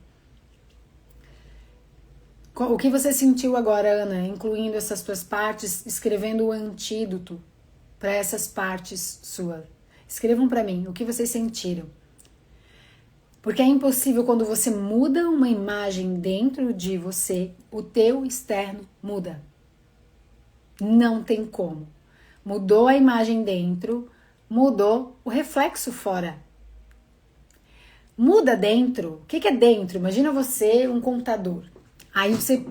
O que você sentiu agora, Ana, incluindo essas suas partes, escrevendo o antídoto para essas partes suas? Escrevam para mim o que vocês sentiram. Porque é impossível quando você muda uma imagem dentro de você, o teu externo muda. Não tem como. Mudou a imagem dentro, mudou o reflexo fora. Muda dentro. O que é dentro? Imagina você, um computador. Aí você...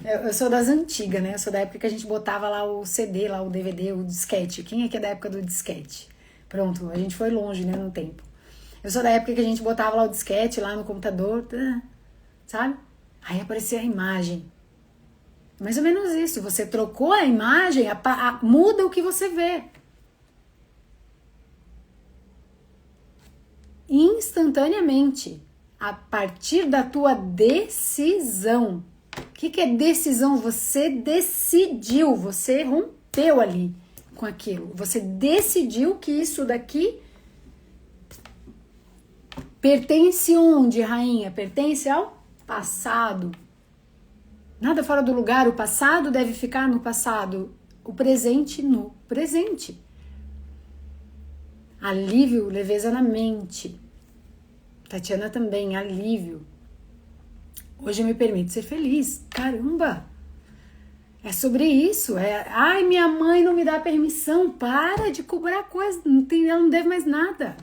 Eu sou das antigas, né? Eu sou da época que a gente botava lá o CD, lá o DVD, o disquete. Quem é que é da época do disquete? Pronto, a gente foi longe, né, no tempo. Eu sou da época que a gente botava lá o disquete lá no computador, sabe? Aí aparecia a imagem. Mais ou menos isso. Você trocou a imagem, muda o que você vê. Instantaneamente, a partir da tua decisão. O que é decisão? Você decidiu, você rompeu ali com aquilo. Você decidiu que isso daqui pertence onde, rainha? Pertence ao passado. Nada fora do lugar, o passado deve ficar no passado, o presente no presente. Alívio, leveza na mente. Tatiana também, alívio. Hoje eu me permito ser feliz. Caramba! É sobre isso. Ai, minha mãe não me dá permissão. Para de cobrar coisa. Ela não deve mais nada.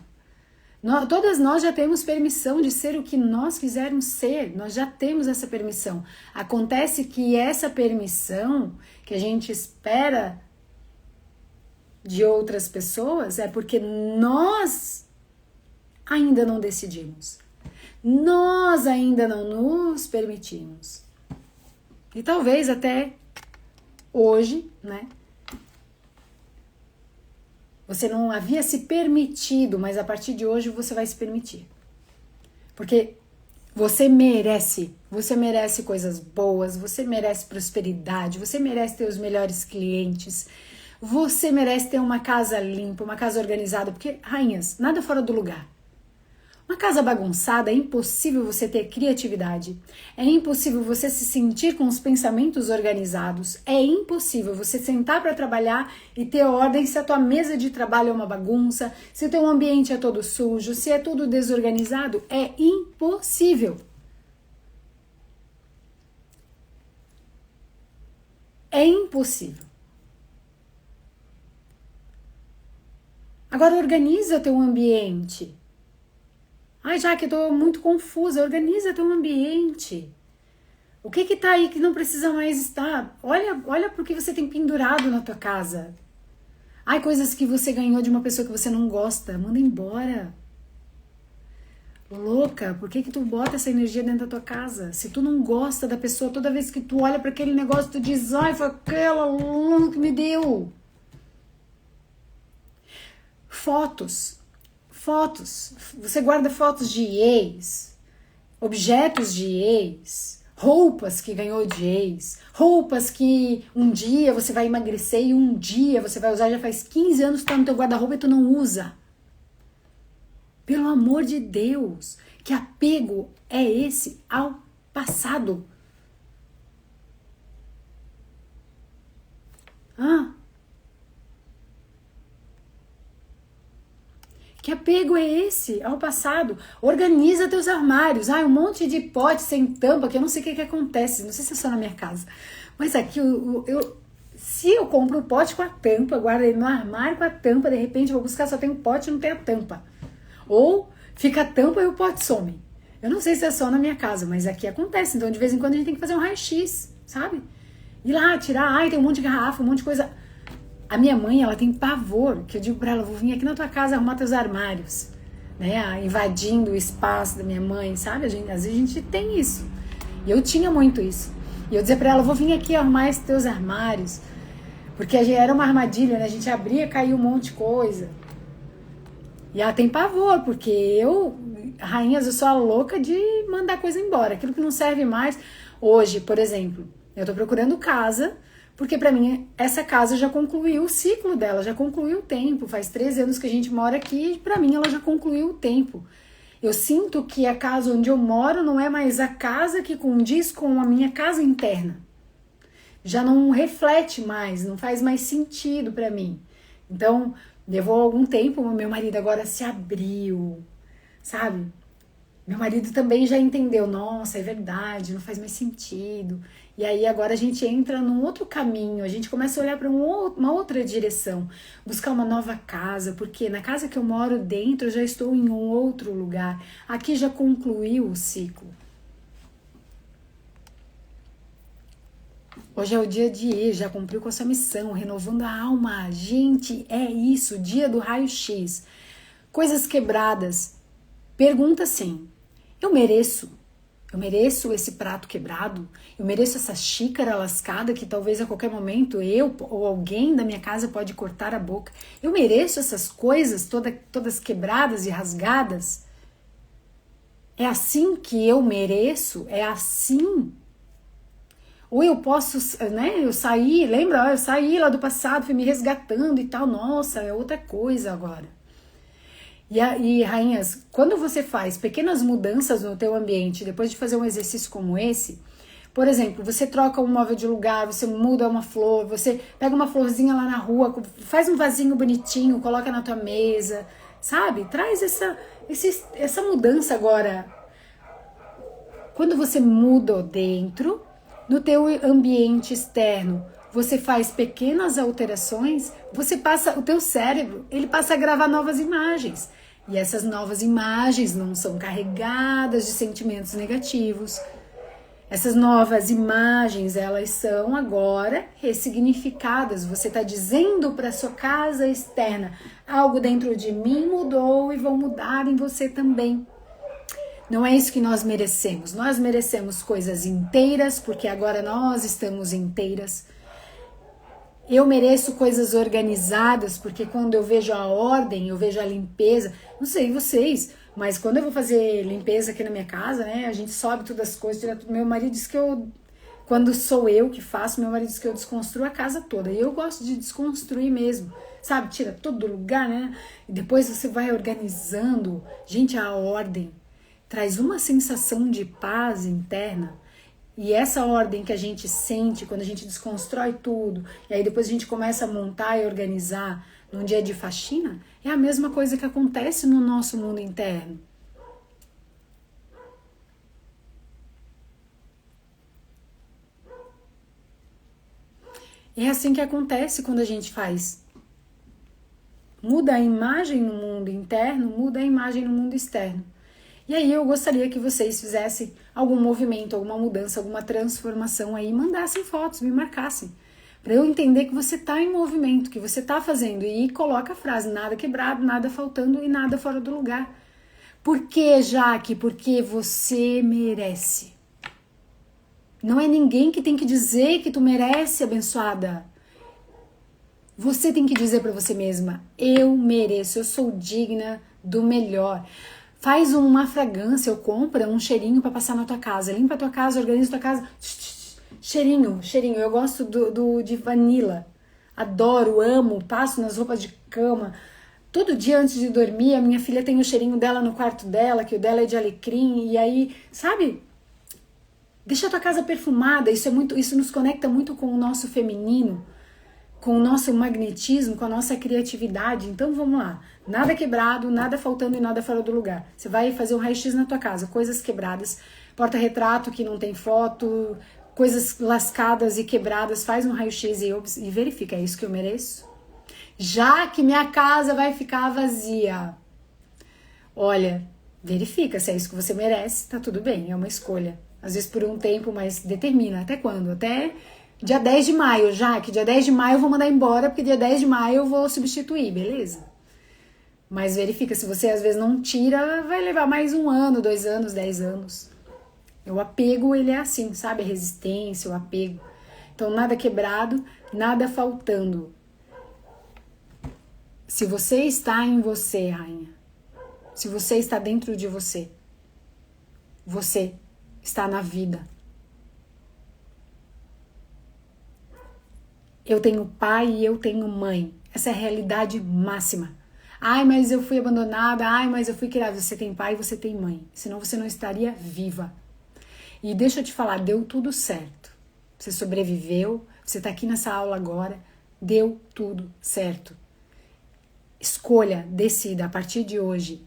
Todas nós já temos permissão de ser o que nós quisermos ser. Nós já temos essa permissão. Acontece que essa permissão que a gente espera de outras pessoas é porque nós ainda não decidimos. Nós ainda não nos permitimos. E talvez até hoje, né? Você não havia se permitido, mas a partir de hoje você vai se permitir. Porque você merece coisas boas, você merece prosperidade, você merece ter os melhores clientes, você merece ter uma casa limpa, uma casa organizada, porque, rainhas, nada fora do lugar. Uma casa bagunçada, é impossível você ter criatividade, é impossível você se sentir com os pensamentos organizados, é impossível você sentar para trabalhar e ter ordem se a tua mesa de trabalho é uma bagunça, se o teu ambiente é todo sujo, se é tudo desorganizado, é impossível. É impossível. Agora organiza teu ambiente. Ai, já que eu tô muito confusa, organiza teu ambiente. O que tá aí que não precisa mais estar? Olha pro que você tem pendurado na tua casa. Ai, coisas que você ganhou de uma pessoa que você não gosta, manda embora. Louca, por que tu bota essa energia dentro da tua casa? Se tu não gosta da pessoa, toda vez que tu olha para aquele negócio, tu diz, ai, foi aquela que me deu. Fotos. Você guarda fotos de ex, objetos de ex, roupas que ganhou de ex, roupas que um dia você vai emagrecer e um dia você vai usar, já faz 15 anos que tá no teu guarda-roupa e tu não usa. Pelo amor de Deus, que apego é esse ao passado? Que apego é esse ao passado? Organiza teus armários. Um monte de pote sem tampa, que eu não sei o que acontece. Não sei se é só na minha casa. Mas aqui, se eu compro o pote com a tampa, guardo ele no armário com a tampa, de repente eu vou buscar, só tem um pote e não tem a tampa. Ou fica a tampa e o pote some. Eu não sei se é só na minha casa, mas aqui acontece. Então, de vez em quando, a gente tem que fazer um raio-x, sabe? Ir lá, tirar, tem um monte de garrafa, um monte de coisa. A minha mãe, ela tem pavor, que eu digo pra ela, vou vir aqui na tua casa arrumar teus armários, né? Invadindo o espaço da minha mãe, sabe? Às vezes a gente tem isso. E eu tinha muito isso. E eu dizia pra ela, vou vir aqui arrumar esses teus armários. Porque era uma armadilha, né? A gente abria, caía um monte de coisa. E ela tem pavor, porque rainhas, eu sou a louca de mandar coisa embora. Aquilo que não serve mais. Hoje, por exemplo, eu tô procurando casa, porque pra mim essa casa já concluiu o ciclo dela, já concluiu o tempo. Faz 13 anos que a gente mora aqui e pra mim ela já concluiu o tempo. Eu sinto que a casa onde eu moro não é mais a casa que condiz com a minha casa interna. Já não reflete mais, não faz mais sentido pra mim. Então, levou algum tempo, meu marido agora se abriu, sabe? Meu marido também já entendeu, nossa, é verdade, não faz mais sentido. E aí agora a gente entra num outro caminho, a gente começa a olhar para uma outra direção, buscar uma nova casa, porque na casa que eu moro dentro eu já estou em um outro lugar. Aqui já concluiu o ciclo. Hoje é o dia de ir, já cumpriu com a sua missão, renovando a alma. Gente, é isso, dia do raio-x. Coisas quebradas. Pergunta assim, eu mereço esse prato quebrado? Eu mereço essa xícara lascada que talvez a qualquer momento eu ou alguém da minha casa pode cortar a boca? Eu mereço essas coisas todas quebradas e rasgadas? É assim que eu mereço? É assim? Ou eu posso, né, eu saí lá do passado, fui me resgatando e tal, nossa, é outra coisa agora. E rainhas, quando você faz pequenas mudanças no teu ambiente, depois de fazer um exercício como esse, por exemplo, você troca um móvel de lugar, você muda uma flor, você pega uma florzinha lá na rua, faz um vasinho bonitinho, coloca na tua mesa, sabe? Traz essa mudança agora. Quando você muda dentro, no teu ambiente externo, você faz pequenas alterações, o teu cérebro, ele passa a gravar novas imagens. E essas novas imagens não são carregadas de sentimentos negativos. Essas novas imagens, elas são agora ressignificadas. Você está dizendo para sua casa externa, algo dentro de mim mudou e vão mudar em você também. Não é isso que nós merecemos. Nós merecemos coisas inteiras, porque agora nós estamos inteiras. Eu mereço coisas organizadas, porque quando eu vejo a ordem, eu vejo a limpeza. Não sei vocês, mas quando eu vou fazer limpeza aqui na minha casa, né? A gente sobe todas as coisas, tira tudo. Meu marido diz que quando sou eu que faço, meu marido diz que eu desconstruo a casa toda. E eu gosto de desconstruir mesmo, sabe? Tira todo do lugar, né? E depois você vai organizando. Gente, a ordem traz uma sensação de paz interna. E essa ordem que a gente sente quando a gente desconstrói tudo, e aí depois a gente começa a montar e organizar num dia de faxina, é a mesma coisa que acontece no nosso mundo interno. É assim que acontece quando a gente faz. Muda a imagem no mundo interno, muda a imagem no mundo externo. E aí eu gostaria que vocês fizessem algum movimento, alguma mudança, alguma transformação aí, mandassem fotos, me marcassem, para eu entender que você está em movimento, que você está fazendo. E coloca a frase, nada quebrado, nada faltando e nada fora do lugar. Por que, Jaque? Porque você merece. Não é ninguém que tem que dizer que tu merece, abençoada. Você tem que dizer para você mesma, eu mereço, eu sou digna do melhor. Faz uma fragrância ou compra um cheirinho para passar na tua casa. Limpa a tua casa, organiza a tua casa. Cheirinho. Eu gosto de vanilla. Adoro, amo, passo nas roupas de cama. Todo dia antes de dormir, a minha filha tem o cheirinho dela no quarto dela, que o dela é de alecrim. E aí, sabe? Deixa a tua casa perfumada. Isso nos conecta muito com o nosso feminino, com o nosso magnetismo, com a nossa criatividade. Então vamos lá. Nada quebrado, nada faltando e nada fora do lugar. Você vai fazer um raio-x na tua casa, coisas quebradas, porta-retrato que não tem foto, coisas lascadas e quebradas, faz um raio-x e verifica, é isso que eu mereço? Já que minha casa vai ficar vazia. Olha, verifica se é isso que você merece, tá tudo bem, é uma escolha. Às vezes por um tempo, mas determina. Até quando? Até dia 10 de maio, já que dia 10 de maio eu vou mandar embora, porque dia 10 de maio eu vou substituir, beleza? Mas verifica, se você às vezes não tira, vai levar mais 1 ano, 2 anos, 10 anos. O apego, ele é assim, sabe? A resistência, o apego. Então, nada quebrado, nada faltando. Se você está em você, rainha, se você está dentro de você, você está na vida. Eu tenho pai e eu tenho mãe. Essa é a realidade máxima. Ai, mas eu fui abandonada. Ai, mas eu fui criada. Você tem pai e você tem mãe. Senão você não estaria viva. E deixa eu te falar, deu tudo certo. Você sobreviveu, você está aqui nessa aula agora. Deu tudo certo. Escolha, decida, a partir de hoje.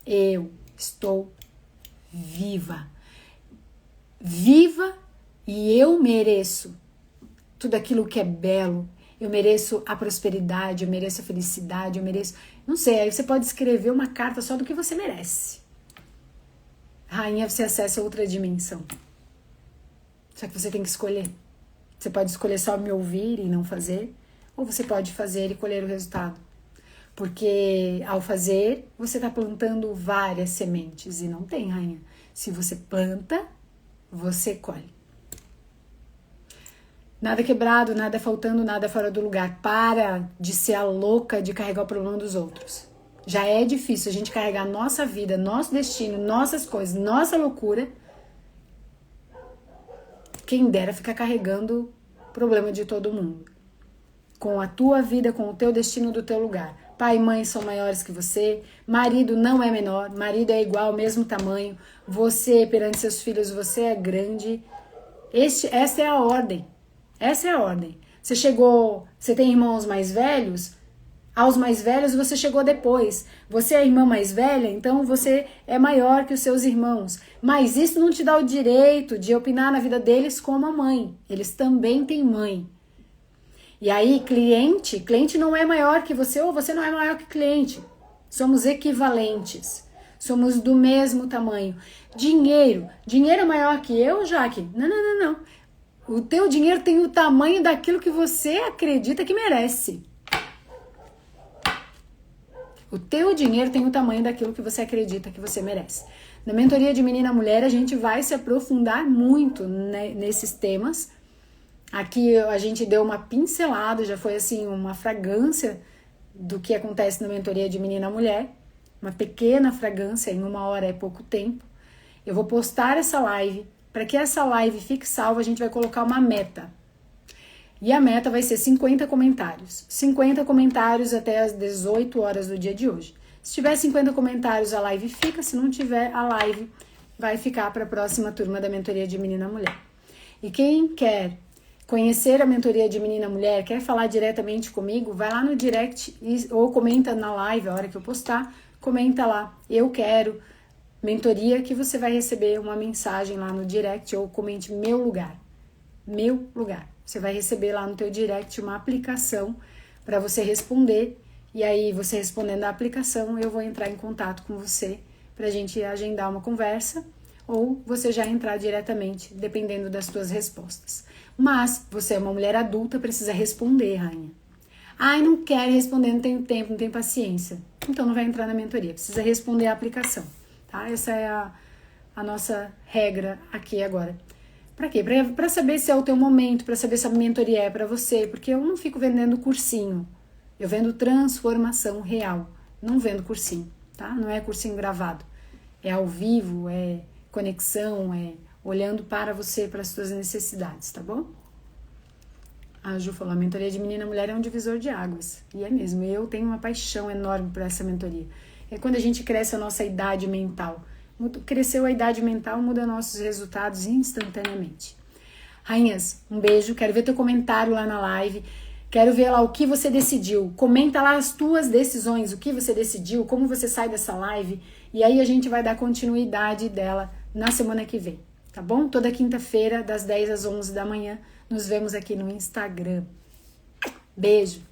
Eu estou viva. Viva e eu mereço tudo aquilo que é belo. Eu mereço a prosperidade, eu mereço a felicidade, eu mereço... Não sei, aí você pode escrever uma carta só do que você merece. Rainha, você acessa outra dimensão. Só que você tem que escolher. Você pode escolher só me ouvir e não fazer, ou você pode fazer e colher o resultado. Porque ao fazer, você está plantando várias sementes. E não tem, rainha. Se você planta, você colhe. Nada quebrado, nada faltando, nada fora do lugar. Para de ser a louca de carregar o problema dos outros. Já é difícil a gente carregar nossa vida, nosso destino, nossas coisas, nossa loucura. Quem dera ficar carregando o problema de todo mundo. Com a tua vida, com o teu destino do teu lugar. Pai e mãe são maiores que você. Marido não é menor. Marido é igual, mesmo tamanho. Você, perante seus filhos, você é grande. Essa é a ordem. Essa é a ordem. Você chegou, você tem irmãos mais velhos, aos mais velhos você chegou depois. Você é a irmã mais velha, então você é maior que os seus irmãos. Mas isso não te dá o direito de opinar na vida deles como a mãe. Eles também têm mãe. E aí, cliente não é maior que você ou você não é maior que cliente. Somos equivalentes. Somos do mesmo tamanho. Dinheiro é maior que eu, Jaque? Não. O teu dinheiro tem o tamanho daquilo que você acredita que merece. O teu dinheiro tem o tamanho daquilo que você acredita que você merece. Na mentoria de Menina Mulher, a gente vai se aprofundar muito nesses temas. Aqui a gente deu uma pincelada, já foi assim uma fragrância do que acontece na mentoria de Menina Mulher. Uma pequena fragrância, em 1 hora é pouco tempo. Eu vou postar essa live. Para que essa live fique salva, a gente vai colocar uma meta. E a meta vai ser 50 comentários. 50 comentários até as 18 horas do dia de hoje. Se tiver 50 comentários, a live fica. Se não tiver, a live vai ficar para a próxima turma da mentoria de Menina Mulher. E quem quer conhecer a mentoria de Menina Mulher, quer falar diretamente comigo, vai lá no direct ou comenta na live, a hora que eu postar, comenta lá, eu quero mentoria, que você vai receber uma mensagem lá no direct, ou comente meu lugar. Você vai receber lá no teu direct uma aplicação para você responder, e aí você respondendo a aplicação, eu vou entrar em contato com você para a gente agendar uma conversa, ou você já entrar diretamente, dependendo das suas respostas. Mas você é uma mulher adulta, precisa responder, rainha. Ai, não quero responder, não tenho tempo, não tenho paciência. Então não vai entrar na mentoria, precisa responder a aplicação. Tá? Essa é a nossa regra aqui agora. Para quê? Para saber se é o teu momento, para saber se a mentoria é para você, porque eu não fico vendendo cursinho. Eu vendo transformação real, não vendo cursinho, tá? Não é cursinho gravado. É ao vivo, é conexão, é olhando para você, para as suas necessidades, tá bom? A Ju falou, a mentoria de Menina Mulher é um divisor de águas. E é mesmo, eu tenho uma paixão enorme por essa mentoria. É quando a gente cresce a nossa idade mental. Cresceu a idade mental, muda nossos resultados instantaneamente. Rainhas, um beijo. Quero ver teu comentário lá na live. Quero ver lá o que você decidiu. Comenta lá as tuas decisões, o que você decidiu, como você sai dessa live. E aí a gente vai dar continuidade dela na semana que vem. Tá bom? Toda quinta-feira, das 10 às 11 da manhã, nos vemos aqui no Instagram. Beijo!